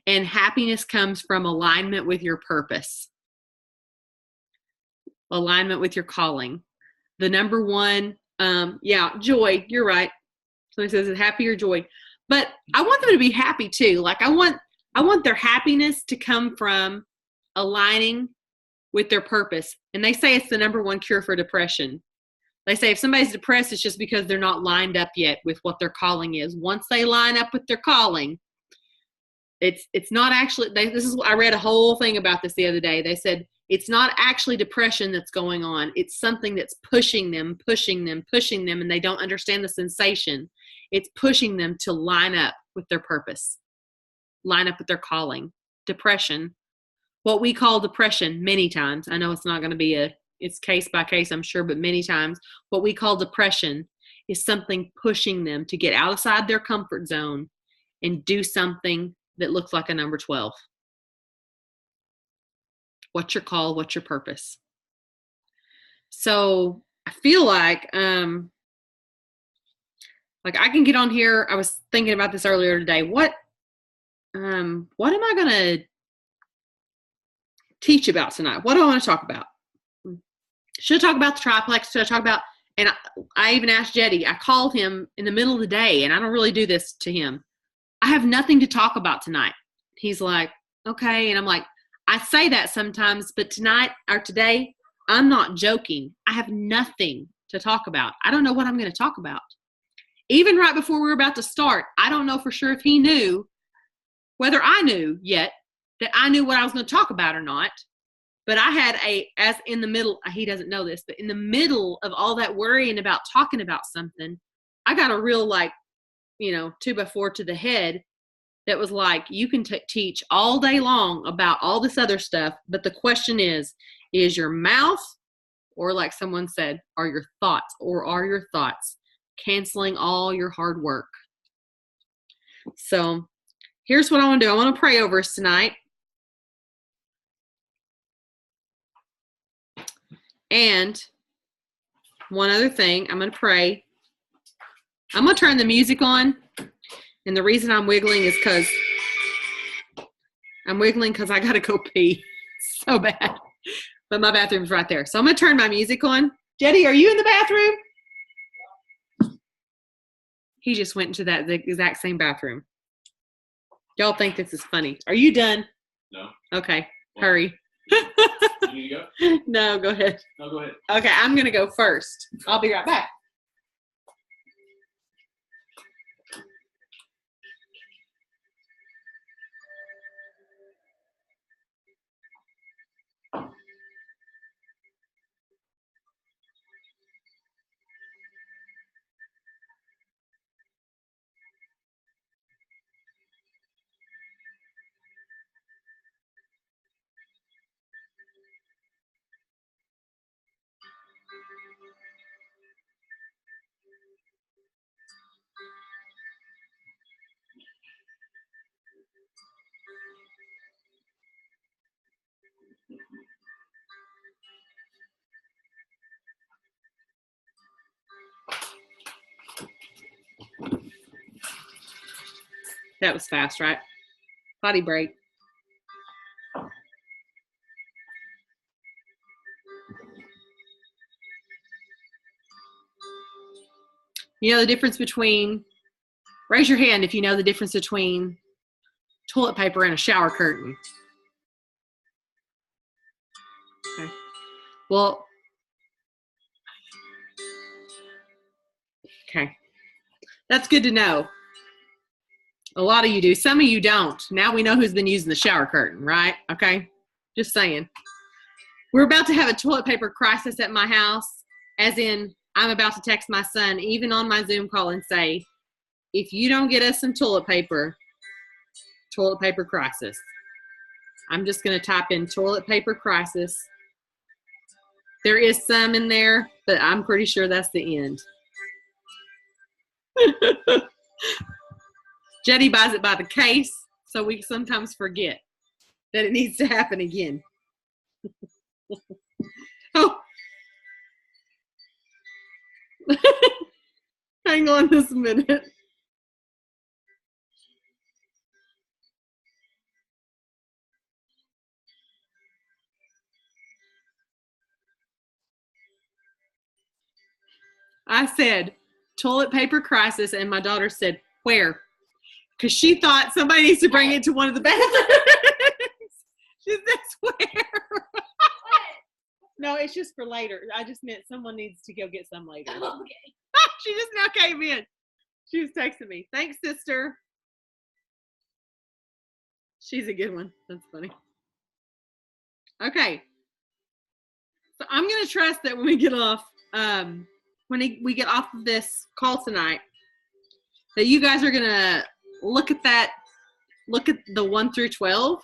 And happiness comes from alignment with your purpose. Alignment with your calling. The number one, joy, you're right. Somebody says, is happy or joy? But I want them to be happy too. Like, I want their happiness to come from aligning with their purpose. And they say it's the number one cure for depression. They say if somebody's depressed, it's just because they're not lined up yet with what their calling is. Once they line up with their calling, it's not actually, I read a whole thing about this the other day. They said it's not actually depression that's going on. It's something that's pushing them, and they don't understand the sensation. It's pushing them to line up with their purpose, line up with their calling. Depression, what we call depression many times, I know it's not going to be it's case by case, I'm sure, but many times what we call depression is something pushing them to get outside their comfort zone and do something that looks like a number 12. What's your call? What's your purpose? So I feel like I can get on here. I was thinking about this earlier today. What am I going to teach about tonight? What do I want to talk about? Should I talk about the triplex? Should I talk about, and I even asked Jetty, I called him in the middle of the day, and I don't really do this to him. I have nothing to talk about tonight. He's like, okay. And I'm like, I say that sometimes, but today, I'm not joking. I have nothing to talk about. I don't know what I'm going to talk about. Even right before we were about to start, I don't know for sure if he knew, whether I knew yet, that I knew what I was going to talk about or not. But I had in the middle, he doesn't know this, but in the middle of all that worrying about talking about something, I got a real 2x4 to the head that was like, you can teach all day long about all this other stuff, but the question is your mouth, or like someone said, are your thoughts canceling all your hard work? So here's what I want to do. I want to pray over us tonight. And one other thing. I'm going to pray. I'm going to turn the music on. And the reason I'm wiggling is because I got to go pee so bad. But my bathroom's right there. So I'm going to turn my music on. Jetty, are you in the bathroom? He just went into the exact same bathroom. Y'all think this is funny. Are you done? No. Okay. Hurry. You need to go? No, go ahead. No, go ahead. Okay, I'm going to go first. I'll be right back. That was fast, right? Potty break. You know the difference between, raise your hand if you know the difference between toilet paper and a shower curtain. Okay. Well, okay. That's good to know. A lot of you do. Some of you don't. Now we know who's been using the shower curtain, right? Okay. Just saying. We're about to have a toilet paper crisis at my house, as in I'm about to text my son, even on my Zoom call, and say, if you don't get us some toilet paper crisis. I'm just going to type in toilet paper crisis. There is some in there, but I'm pretty sure that's the end. Jetty buys it by the case, so we sometimes forget that it needs to happen again. Oh. Hang on just a minute. I said, toilet paper crisis, and my daughter said, where? Because she thought somebody needs to bring it to one of the bathrooms. She said, where? No, it's just for later. I just meant someone needs to go get some later. Okay. She just now came in. She was texting me. Thanks, sister. She's a good one. That's funny. Okay. So I'm going to trust that when we get off, we get off of this call tonight, that you guys are going to look at the 1 through 12,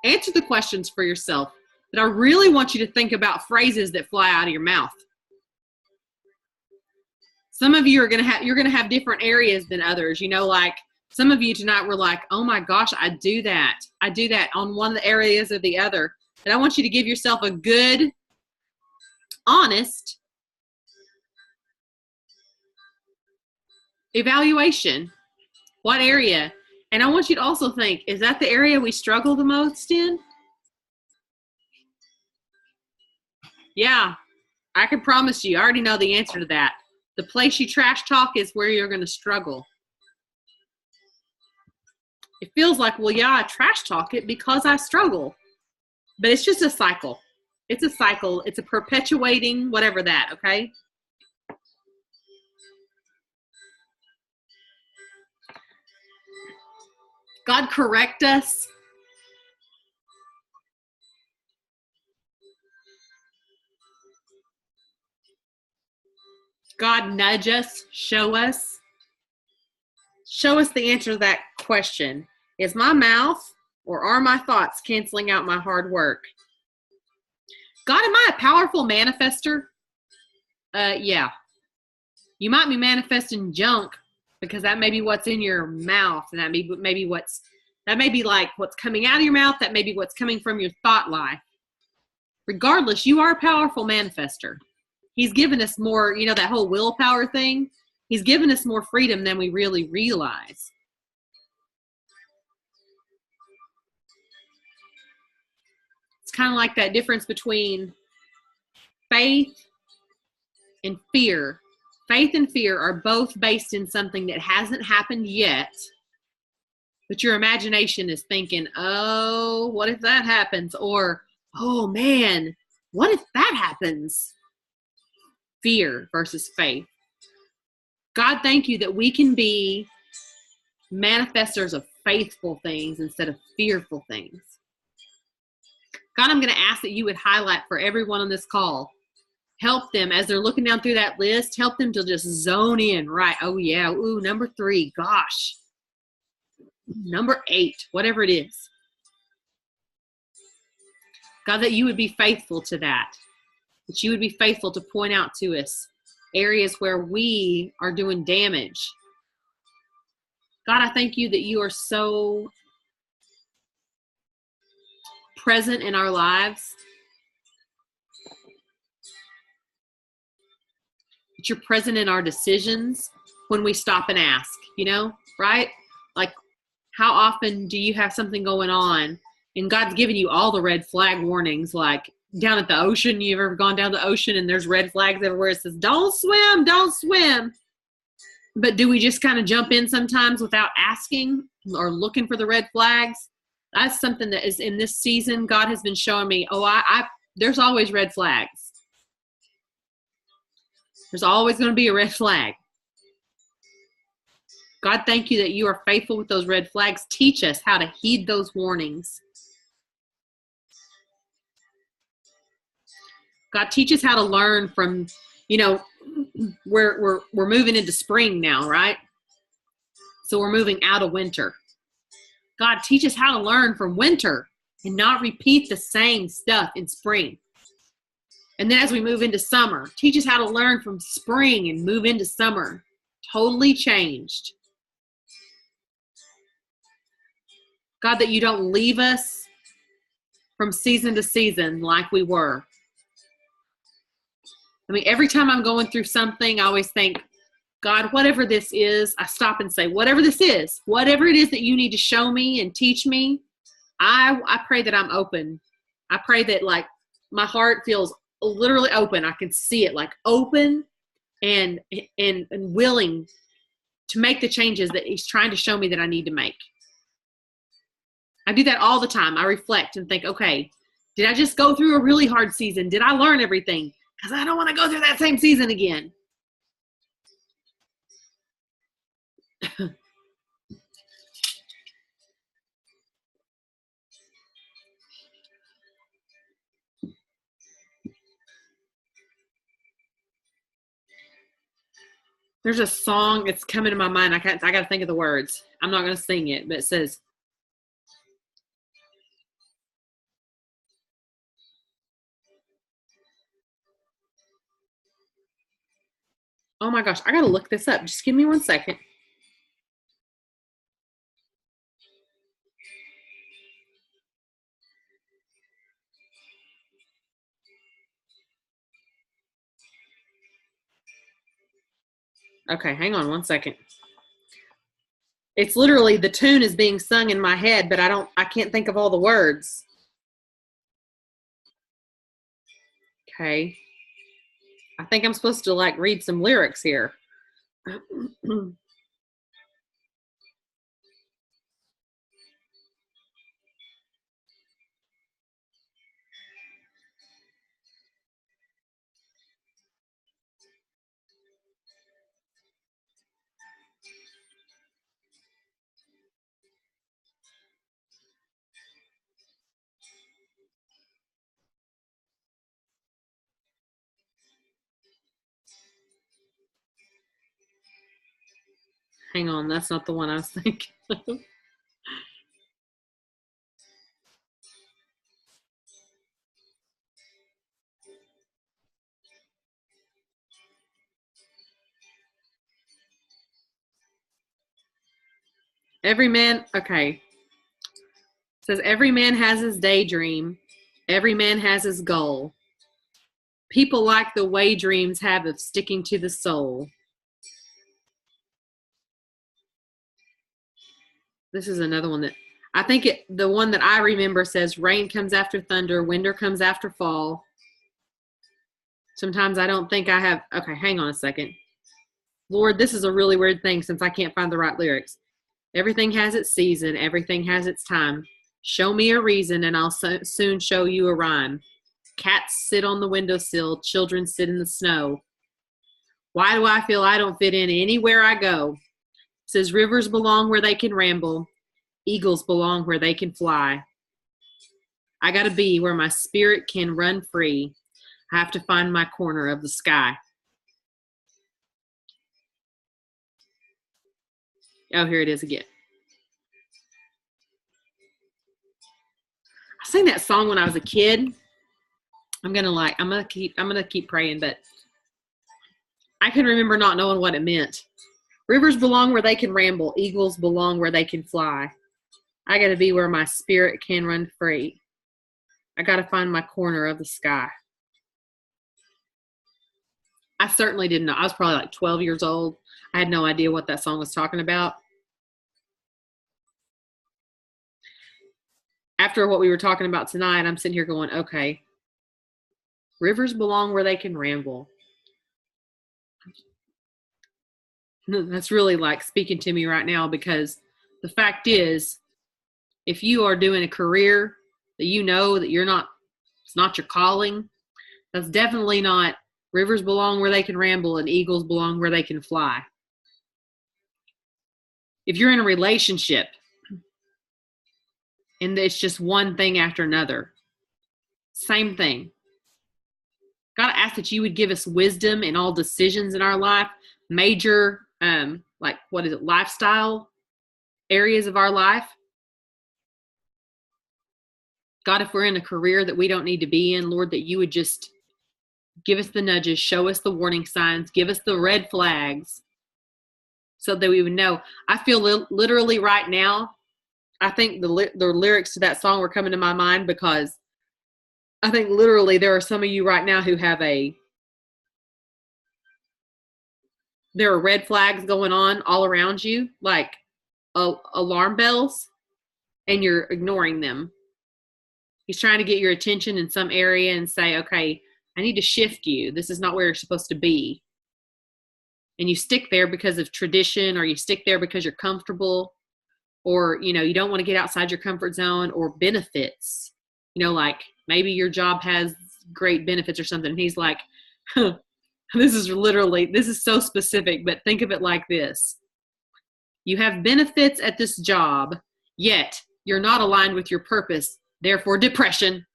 answer the questions for yourself. But I really want you to think about phrases that fly out of your mouth. Some of you are going to have different areas than others. You know, like some of you tonight were like, oh my gosh, I do that on one of the areas or the other. And I want you to give yourself a good, honest evaluation. What area? And I want you to also think, is that the area we struggle the most in? Yeah, I can promise you, I already know the answer to that. The place you trash talk is where you're going to struggle. It feels like, well, yeah, I trash talk it because I struggle. But it's just a cycle. It's a cycle. It's a perpetuating whatever that, okay? God correct us. God nudge us, show us. Show us the answer to that question. Is my mouth or are my thoughts canceling out my hard work? God, am I a powerful manifester? Yeah. You might be manifesting junk because that may be what's in your mouth, and that may be like what's coming out of your mouth, that may be what's coming from your thought life. Regardless, you are a powerful manifester. He's given us more, that whole willpower thing. He's given us more freedom than we really realize. It's kind of like that difference between faith and fear. Faith and fear are both based in something that hasn't happened yet, but your imagination is thinking, oh, what if that happens? Or, oh man, what if that happens? Fear versus faith. God, thank you that we can be manifestors of faithful things instead of fearful things. God, I'm going to ask that you would highlight for everyone on this call. Help them as they're looking down through that list. Help them to just zone in, right? Oh, yeah. Ooh, number 3. Gosh. Number 8, whatever it is. God, that you would be faithful to that. That you would be faithful to point out to us areas where we are doing damage. God, I thank you that you are so present in our lives. That you're present in our decisions when we stop and ask, right? Like, how often do you have something going on and God's given you all the red flag warnings, like down at the ocean? You've ever gone down the ocean and there's red flags everywhere? It says, don't swim, don't swim. But do we just kind of jump in sometimes without asking or looking for the red flags? That's something that is in this season. God has been showing me, there's always red flags. There's always going to be a red flag. God, thank you that you are faithful with those red flags. Teach us how to heed those warnings. God, teach us how to learn from, we're moving into spring now, right? So we're moving out of winter. God, teach us how to learn from winter and not repeat the same stuff in spring. And then as we move into summer, teach us how to learn from spring and move into summer. Totally changed. God, that you don't leave us from season to season like we were. I mean, every time I'm going through something, I always think, God, whatever this is, I stop and say, whatever this is, whatever it is that you need to show me and teach me, I pray that I'm open. I pray that like my heart feels literally open. I can see it like open and willing to make the changes that he's trying to show me that I need to make. I do that all the time. I reflect and think, okay, did I just go through a really hard season? Did I learn everything? Because I don't want to go through that same season again. There's a song, it's coming to my mind. I got to think of the words. I'm not going to sing it, but it says, oh my gosh, I got to look this up. Just give me 1 second. Okay, hang on 1 second. It's literally the tune is being sung in my head, but I can't think of all the words. Okay. I think I'm supposed to like read some lyrics here. Hang on, that's not the one I was thinking of. Every man, okay. It says every man has his daydream. Every man has his goal. People like the way dreams have of sticking to the soul. This is another one that I think the one that I remember says, rain comes after thunder, winter comes after fall. Sometimes I don't think I have, okay, hang on a second. Lord, this is a really weird thing since I can't find the right lyrics. Everything has its season, everything has its time. Show me a reason and I'll soon show you a rhyme. Cats sit on the windowsill, children sit in the snow. Why do I feel I don't fit in anywhere I go? It says rivers belong where they can ramble. Eagles belong where they can fly. I gotta be where my spirit can run free. I have to find my corner of the sky. Oh, here it is again. I sang that song when I was a kid. I'm gonna keep praying, but I can remember not knowing what it meant. Rivers belong where they can ramble. Eagles belong where they can fly. I gotta be where my spirit can run free. I gotta find my corner of the sky. I certainly didn't know. I was probably like 12 years old. I had no idea what that song was talking about. After what we were talking about tonight, I'm sitting here going, okay, rivers belong where they can ramble. That's really like speaking to me right now, because the fact is, if you are doing a career that you know that it's not your calling, that's definitely not rivers belong where they can ramble and eagles belong where they can fly. If you're in a relationship and it's just one thing after another, same thing. God, I ask that you would give us wisdom in all decisions in our life, major, lifestyle areas of our life. God, if we're in a career that we don't need to be in, Lord, that you would just give us the nudges, show us the warning signs, give us the red flags so that we would know. I feel literally right now, I think the lyrics to that song were coming to my mind because I think literally there are some of you right now who have there are red flags going on all around you, like alarm bells, and you're ignoring them. He's trying to get your attention in some area and say, okay, I need to shift you. This is not where you're supposed to be. And you stick there because of tradition, or you stick there because you're comfortable, or, you don't want to get outside your comfort zone, or benefits. Like maybe your job has great benefits or something. And he's like, this is so specific, but think of it like this. You have benefits at this job, yet you're not aligned with your purpose. Therefore, depression.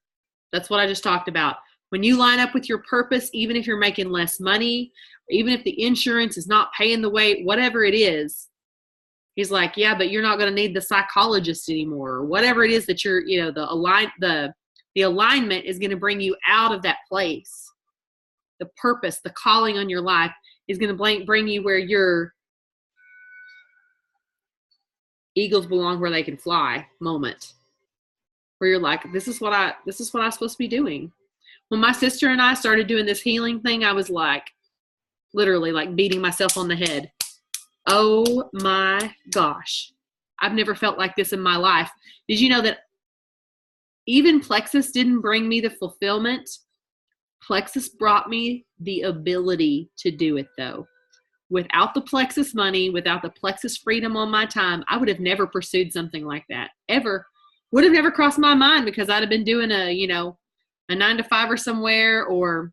That's what I just talked about. When you line up with your purpose, even if you're making less money, even if the insurance is not paying the way, whatever it is, he's like, yeah, but you're not going to need the psychologist anymore, or whatever it is that you're, the alignment is going to bring you out of that place. The purpose, the calling on your life is going to bring you where your eagles belong where they can fly moment. Where you're like, this is what I'm supposed to be doing. When my sister and I started doing this healing thing, I was like, literally like beating myself on the head. Oh my gosh. I've never felt like this in my life. Did you know that even Plexus didn't bring me the fulfillment? Plexus brought me the ability to do it though. Without the Plexus money, without the Plexus freedom on my time, I would have never pursued something like that ever. Would have never crossed my mind, because I'd have been doing a 9-to-5 or somewhere, or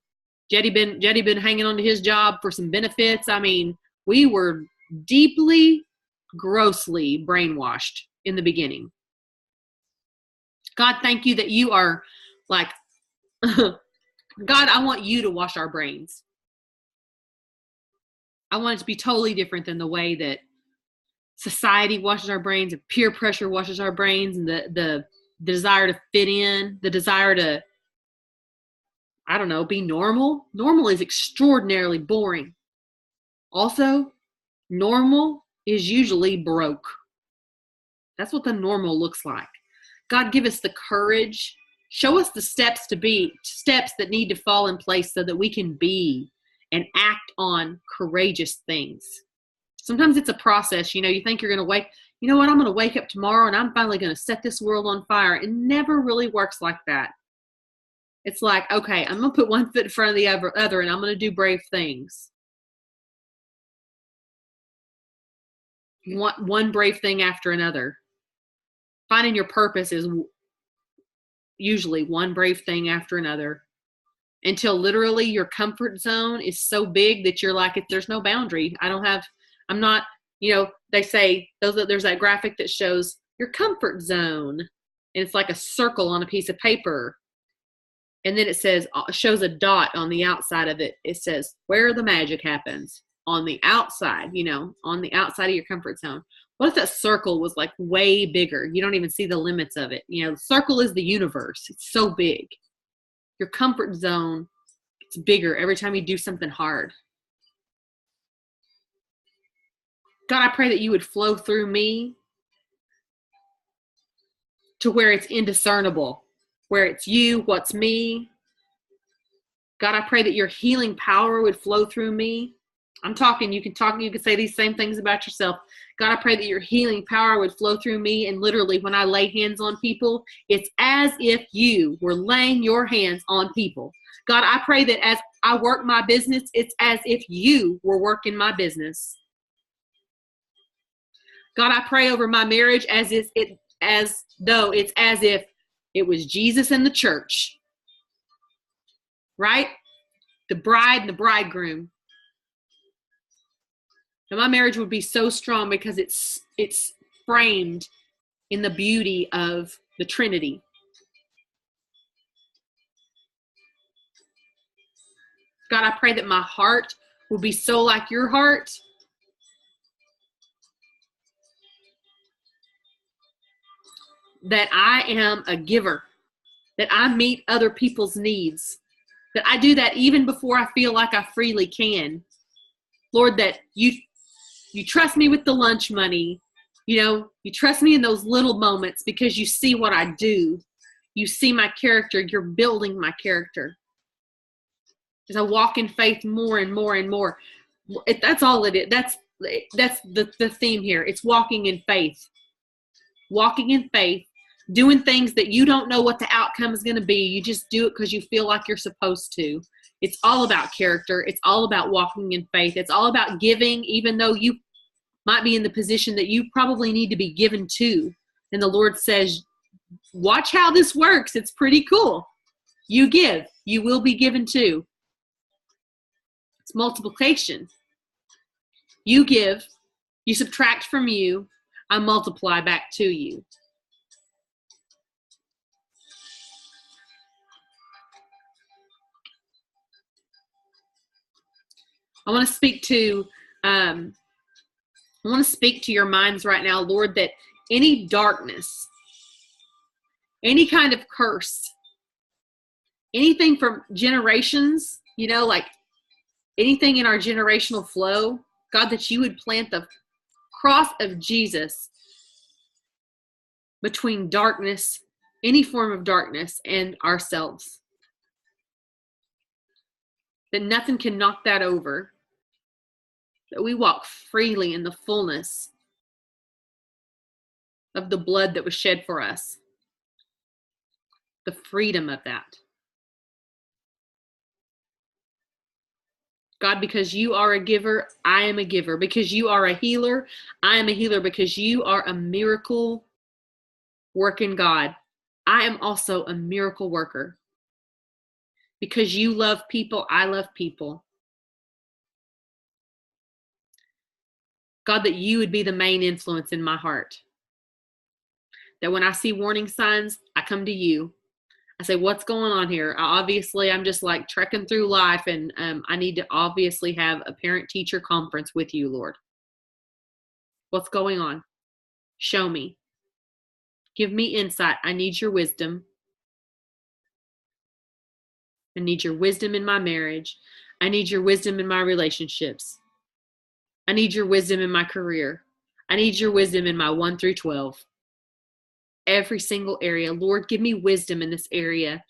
Jetty been hanging on to his job for some benefits. I mean, we were deeply, grossly brainwashed in the beginning. God, thank you that you are like, God, I want you to wash our brains. I want it to be totally different than the way that society washes our brains, and peer pressure washes our brains, and the desire to fit in, the desire to, I don't know, be normal. Normal is extraordinarily boring. Also, normal is usually broke. That's what the normal looks like. God, give us the courage. Show us the steps that need to fall in place so that we can be and act on courageous things. Sometimes it's a process. You think you're going to you know what, I'm going to wake up tomorrow and I'm finally going to set this world on fire. It never really works like that. It's like, okay, I'm going to put one foot in front of the other and I'm going to do brave things. One brave thing after another. Finding your purpose is usually one brave thing after another, until literally your comfort zone is so big that you're like, if there's no boundary, I'm not, they say there's that graphic that shows your comfort zone, and it's like a circle on a piece of paper. And then it shows a dot on the outside of it. It says where the magic happens on the outside, on the outside of your comfort zone. What if that circle was like way bigger? You don't even see the limits of it. The circle is the universe. It's so big. Your comfort zone gets bigger every time you do something hard. God, I pray that you would flow through me to where it's indiscernible, where it's you, what's me. God, I pray that your healing power would flow through me. I'm talking, you can say these same things about yourself. God, I pray that your healing power would flow through me. And literally, when I lay hands on people, it's as if you were laying your hands on people. God, I pray that as I work my business, it's as if you were working my business. God, I pray over my marriage as though it's as if it was Jesus and the church, right? The bride and the bridegroom. And my marriage would be so strong because it's framed in the beauty of the Trinity. God, I pray that my heart will be so like your heart. That I am a giver. That I meet other people's needs. That I do that even before I feel like I freely can. Lord, that you trust me with the lunch money. You trust me in those little moments because you see what I do. You see my character. You're building my character. As I walk in faith more and more and more. That's all it is. That's the theme here. It's walking in faith. Walking in faith. Doing things that you don't know what the outcome is going to be. You just do it because you feel like you're supposed to. It's all about character. It's all about walking in faith. It's all about giving, even though you might be in the position that you probably need to be given to. And the Lord says, watch how this works. It's pretty cool. You give. You will be given to. It's multiplication. You give. You subtract from you. I multiply back to you. I want to speak to your minds right now, Lord, that any darkness, any kind of curse, anything from generations, like anything in our generational flow, God, that you would plant the cross of Jesus between darkness, any form of darkness, and ourselves. That nothing can knock that over. That we walk freely in the fullness of the blood that was shed for us. The freedom of that. God, because you are a giver, I am a giver. Because you are a healer, I am a healer. Because you are a miracle working God, I am also a miracle worker. Because you love people, I love people. God, that you would be the main influence in my heart. That when I see warning signs, I come to you. I say, what's going on here? I'm just like trekking through life, and I need to obviously have a parent-teacher conference with you, Lord. What's going on? Show me. Give me insight. I need your wisdom. I need your wisdom in my marriage. I need your wisdom in my relationships. I need your wisdom in my career. I need your wisdom in my 1 through 12. every single area. Lord, give me wisdom in this area.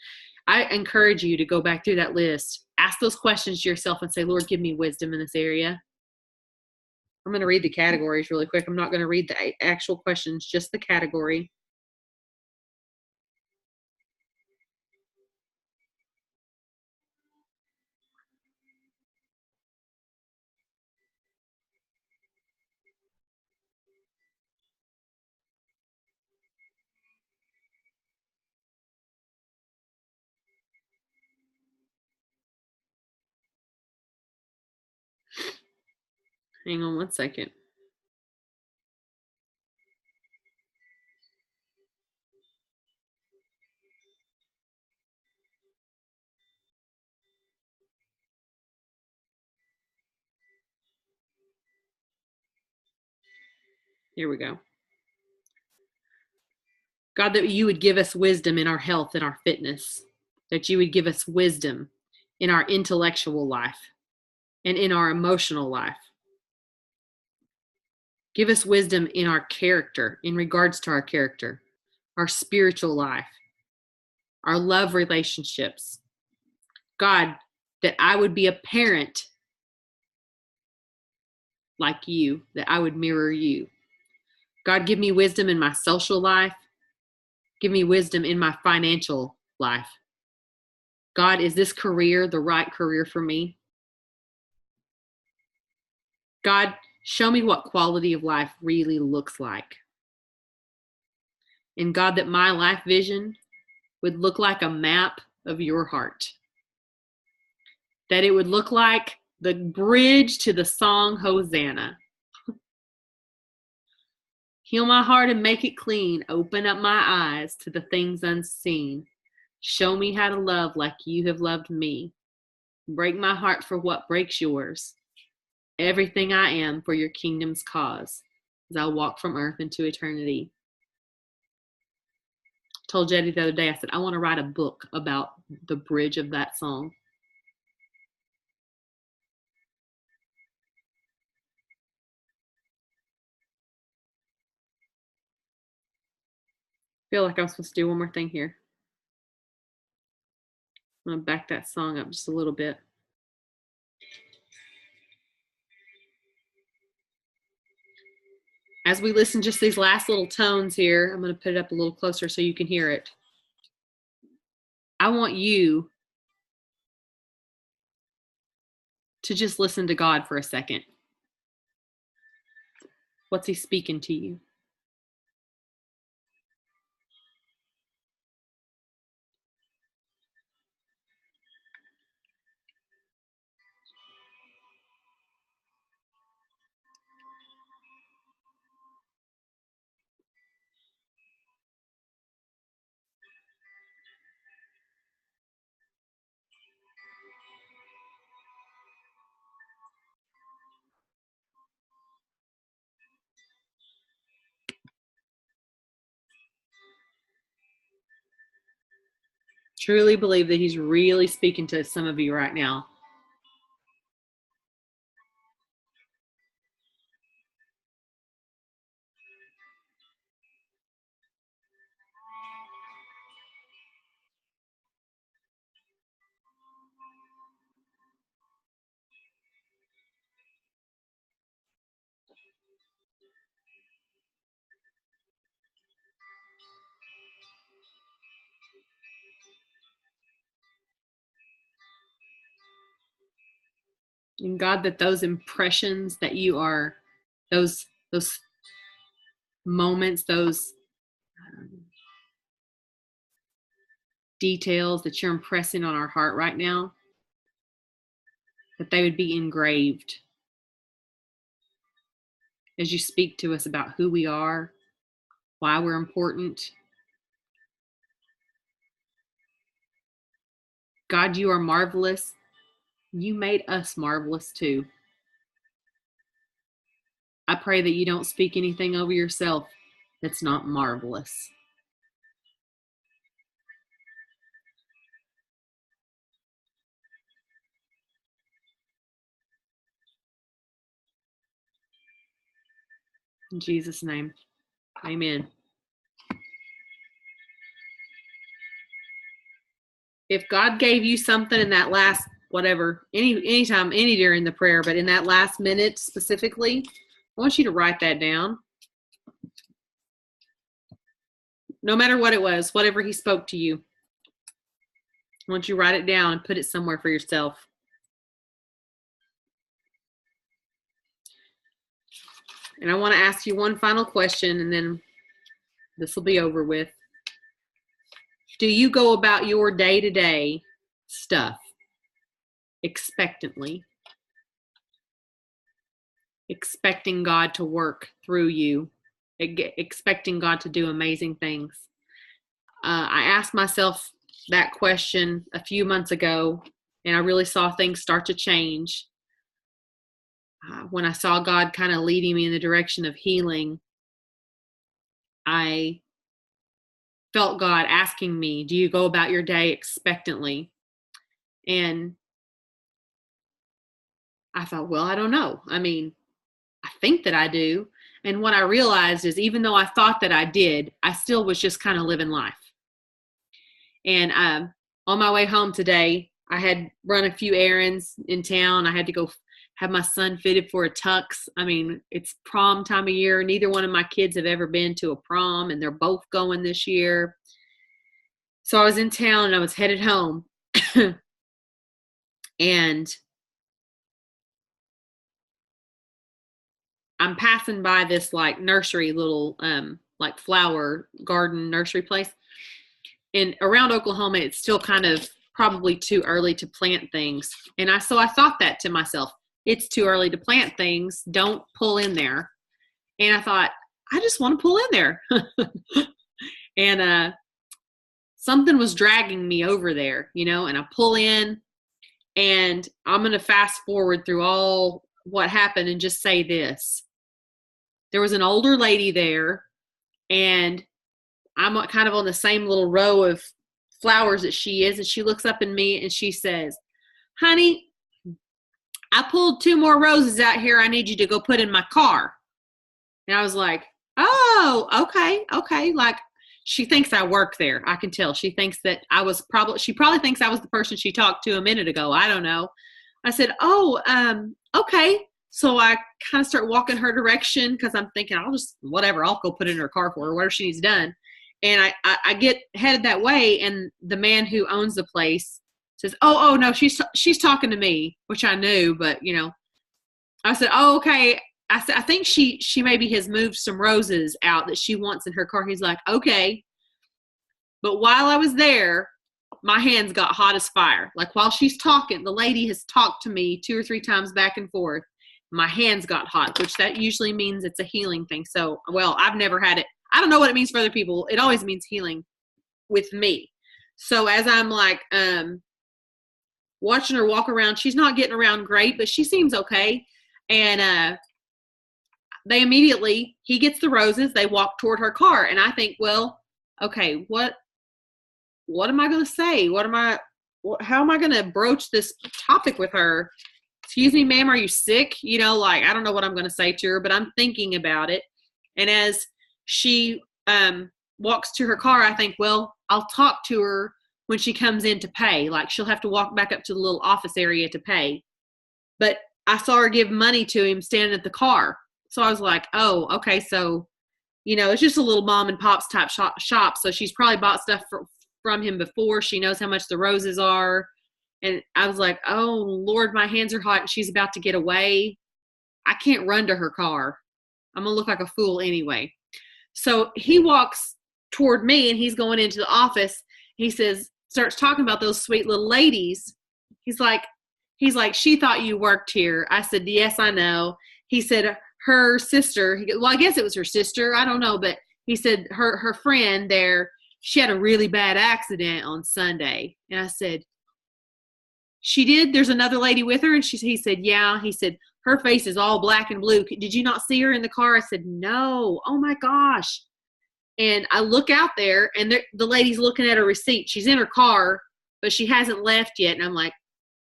I encourage you to go back through that list. Ask those questions to yourself and say, Lord, give me wisdom in this area. I'm going to read the categories really quick. I'm not going to read the actual questions, just the category. Hang on one second. Here we go. God, that you would give us wisdom in our health and our fitness, that you would give us wisdom in our intellectual life and in our emotional life. Give us wisdom in our character, in regards to our character, our spiritual life, our love relationships. God, that I would be a parent like you, that I would mirror you. God, give me wisdom in my social life. Give me wisdom in my financial life. God, is this career the right career for me? God, show me what quality of life really looks like. And God, that my life vision would look like a map of your heart. That it would look like the bridge to the song Hosanna. Heal my heart and make it clean. Open up my eyes to the things unseen. Show me how to love like you have loved me. Break my heart for what breaks yours. Everything I am for your kingdom's cause, as I walk from earth into eternity. I told Jetty the other day, I said, I want to write a book about the bridge of that song. I feel like I'm supposed to do one more thing here. I'm going to back that song up just a little bit. As we listen just these last little tones here, I'm going to put it up a little closer so you can hear it. I want you to just listen to God for a second. What's he speaking to you? Truly believe that he's really speaking to some of you right now. And God, that those impressions that you are, those moments, those details that you're impressing on our heart right now, that they would be engraved as you speak to us about who we are, why we're important. God, you are marvelous. You made us marvelous too. I pray that you don't speak anything over yourself that's not marvelous. In Jesus' name, amen. if God gave you something in that last, whatever, anytime, any during the prayer, but in that last minute specifically, I want you to write that down. No matter what it was, whatever he spoke to you, I want you to write it down and put it somewhere for yourself. And I want to ask you one final question, and then this will be over with. Do you go about your day-to-day stuff expectantly? Expecting God to work through you, expecting God to do amazing things. I asked myself that question a few months ago, and I really saw things start to change. When I saw God kind of leading me in the direction of healing, I felt God asking me, do you go about your day expectantly? And I thought, well, I don't know. I mean, I think that I do. And what I realized is even though I thought that I did, I still was just kind of living life. And on my way home today, I had run a few errands in town. I had to go have my son fitted for a tux. I mean, it's prom time of year. Neither one of my kids have ever been to a prom, and they're both going this year. So I was in town and I was headed home. And I'm passing by this like nursery little like flower garden nursery place. And around Oklahoma, it's still kind of probably too early to plant things. And I thought that to myself, it's too early to plant things. Don't pull in there. And I thought, I just want to pull in there. And something was dragging me over there, and I pull in, and I'm going to fast forward through all what happened and just say this. There was an older lady there, and I'm kind of on the same little row of flowers that she is, and she looks up at me and she says, honey, I pulled 2 more roses out here. I need you to go put in my car. And I was like, oh, okay. Like, she thinks I work there. I can tell. She thinks that she probably thinks I was the person she talked to a minute ago. I don't know. I said, oh, okay. So I kind of start walking her direction because I'm thinking, I'll go put it in her car for her, whatever she needs done. And I get headed that way, and the man who owns the place says, oh no, she's talking to me, which I knew, but I said, oh, okay. I said, I think she maybe has moved some roses out that she wants in her car. He's like, okay. But while I was there, my hands got hot as fire. Like while she's talking, the lady has talked to me 2 or 3 times back and forth. My hands got hot, which that usually means it's a healing thing. So, well, I've never had it. I don't know what it means for other people. It always means healing with me. So as I'm like watching her walk around, she's not getting around great, but she seems okay. And he gets the roses. They walk toward her car. And I think, well, okay, what am I going to say? How am I going to broach this topic with her? Excuse me, ma'am, are you sick? I don't know what I'm going to say to her, but I'm thinking about it. And as she walks to her car, I think, well, I'll talk to her when she comes in to pay. Like she'll have to walk back up to the little office area to pay. But I saw her give money to him standing at the car. So I was like, oh, okay. So, it's just a little mom and pops type shop. So she's probably bought stuff from him before. She knows how much the roses are. And I was like, oh, Lord, my hands are hot. And she's about to get away. I can't run to her car. I'm going to look like a fool anyway. So he walks toward me, and he's going into the office. He starts talking about those sweet little ladies. He's like, she thought you worked here. I said, yes, I know. He said, her sister, well, I guess it was her sister. I don't know. But he said her friend there, she had a really bad accident on Sunday. And I said, she did? There's another lady with her? And he said, yeah. He said, her face is all black and blue. Did you not see her in the car? I said, no. Oh my gosh. And I look out there, and the lady's looking at her receipt. She's in her car, but she hasn't left yet. And I'm like,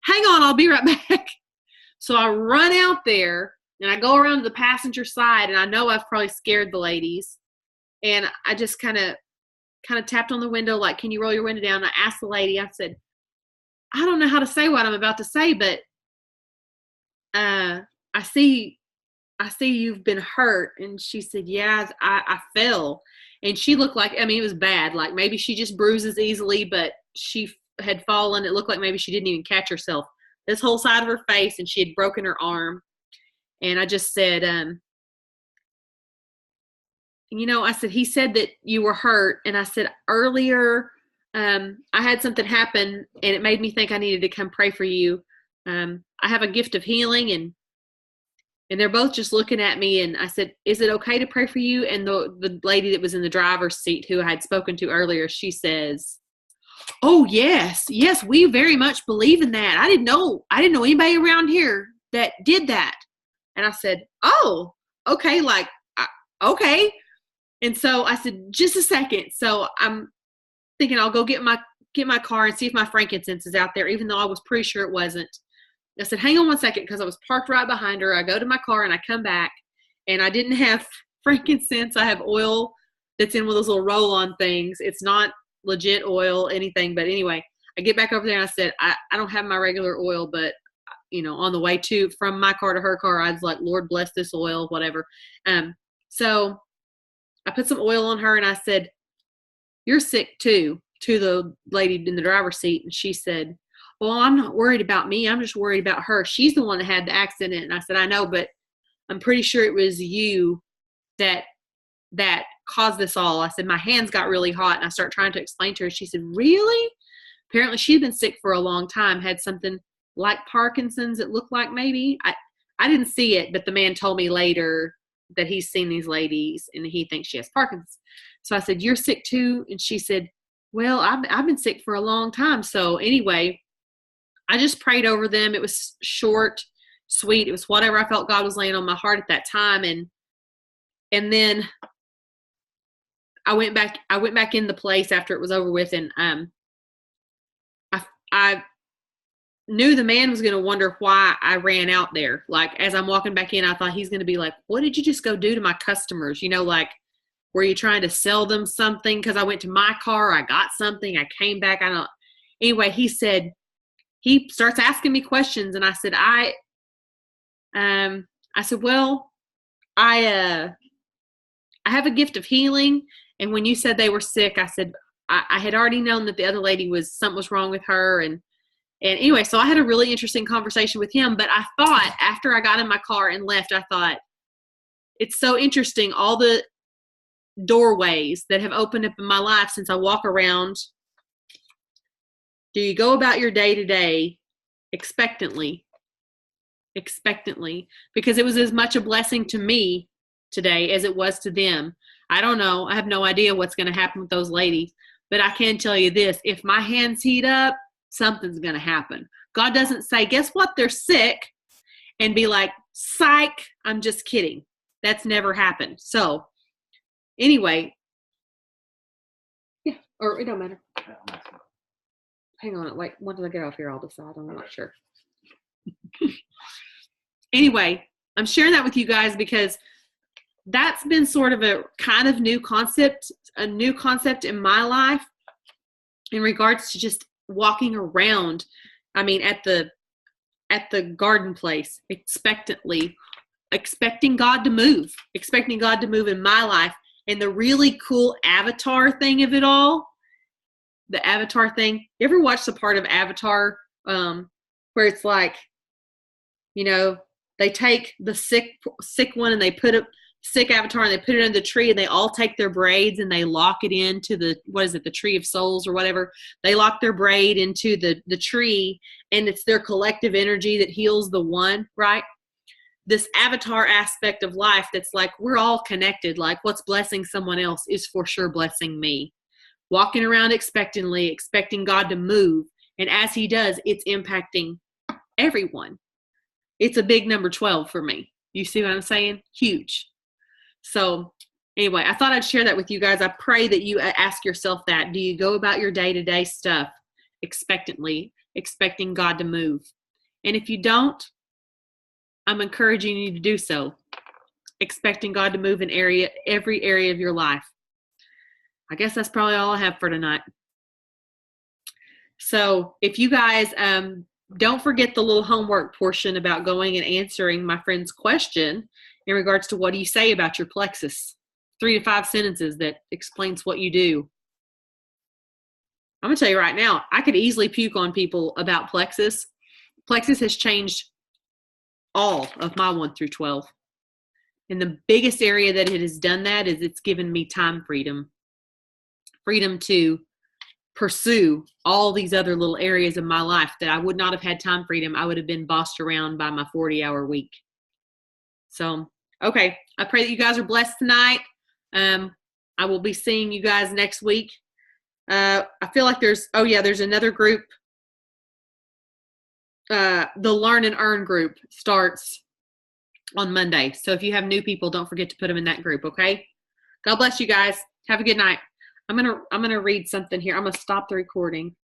hang on, I'll be right back. So I run out there, and I go around to the passenger side, and I know I've probably scared the ladies. And I just kind of tapped on the window, like, can you roll your window down? And I asked the lady, I said, I don't know how to say what I'm about to say, but I see you've been hurt. And she said, yeah, I fell. And she looked like, I mean, it was bad. Like maybe she just bruises easily, but she had fallen. It looked like maybe she didn't even catch herself. This whole side of her face, and she had broken her arm. And I just said, I said, he said that you were hurt. And I said, earlier, I had something happen and it made me think I needed to come pray for you. I have a gift of healing, and they're both just looking at me, and I said, is it okay to pray for you? And the lady that was in the driver's seat who I had spoken to earlier, she says, oh, yes, we very much believe in that. I didn't know anybody around here that did that. And I said, oh, okay, okay. And so I said, just a second. So I'm thinking I'll go get my car and see if my frankincense is out there, even though I was pretty sure it wasn't. I said, hang on one second, because I was parked right behind her. I go to my car and I come back, and I didn't have frankincense. I have oil that's in one of those little roll-on things. It's not legit oil, anything. But anyway, I get back over there and I said, I don't have my regular oil, but on the way from my car to her car, I was like, Lord bless this oil, whatever. So I put some oil on her and I said, you're sick too, to the lady in the driver's seat. And she said, well, I'm not worried about me. I'm just worried about her. She's the one that had the accident. And I said, I know, but I'm pretty sure it was you that caused this all. I said, my hands got really hot. And I started trying to explain to her. She said, really? Apparently she'd been sick for a long time, had something like Parkinson's, it looked like maybe. I didn't see it, but the man told me later that he's seen these ladies and he thinks she has Parkinson's. So I said, you're sick too? And she said, well, I've been sick for a long time. So anyway, I just prayed over them. It was short, sweet. It was whatever I felt God was laying on my heart at that time. And then I went back in the place after it was over with. And I knew the man was going to wonder why I ran out there. Like as I'm walking back in, I thought he's going to be like, what did you just go do to my customers? Like, were you trying to sell them something? Because I went to my car, I got something, I came back. Anyway, he starts asking me questions, and I said, well, I have a gift of healing. And when you said they were sick, I said, I had already known that the other lady something was wrong with her. And anyway, so I had a really interesting conversation with him. But I thought after I got in my car and left, I thought, it's so interesting, all the doorways that have opened up in my life since I walk around. Do you go about your day to day expectantly? Because it was as much a blessing to me today as it was to them. I don't know. I have no idea what's going to happen with those ladies, but I can tell you this. If my hands heat up, something's going to happen. God doesn't say, guess what? They're sick, and be like, psych, I'm just kidding. That's never happened. So anyway, yeah, or it don't matter. Hang on, wait, when did I get off here? I'll decide. I'm not sure. Anyway, I'm sharing that with you guys because that's been sort of a kind of new concept in my life in regards to just walking around. I mean, at the garden place, expecting God to move in my life. And the really cool Avatar thing of it all, the Avatar thing. You ever watch the part of Avatar where it's like, they take the sick one and they put a sick avatar and they put it under the tree, and they all take their braids and they lock it into the tree of souls or whatever. They lock their braid into the tree, and it's their collective energy that heals the one, right? This Avatar aspect of life that's like, we're all connected. Like what's blessing someone else is for sure blessing me. Walking around expectantly, expecting God to move. And as he does, it's impacting everyone. It's a big number 12 for me. You see what I'm saying? Huge. So anyway, I thought I'd share that with you guys. I pray that you ask yourself that. Do you go about your day-to-day stuff expectantly, expecting God to move? And if you don't, I'm encouraging you to do so, expecting God to move in every area of your life. I guess that's probably all I have for tonight. So if you guys don't forget the little homework portion about going and answering my friend's question in regards to what do you say about your plexus. 3 to 5 sentences that explains what you do. I'm going to tell you right now, I could easily puke on people about plexus. Plexus has changed all of my 1 through 12. And the biggest area that it has done that is it's given me time freedom. Freedom to pursue all these other little areas of my life that I would not have had time freedom. I would have been bossed around by my 40-hour week. So, okay. I pray that you guys are blessed tonight. I will be seeing you guys next week. I feel like there's another group. The Learn and Earn group starts on Monday. So if you have new people, don't forget to put them in that group, okay? God bless you guys. Have a good night. I'm gonna read something here. I'm gonna stop the recording.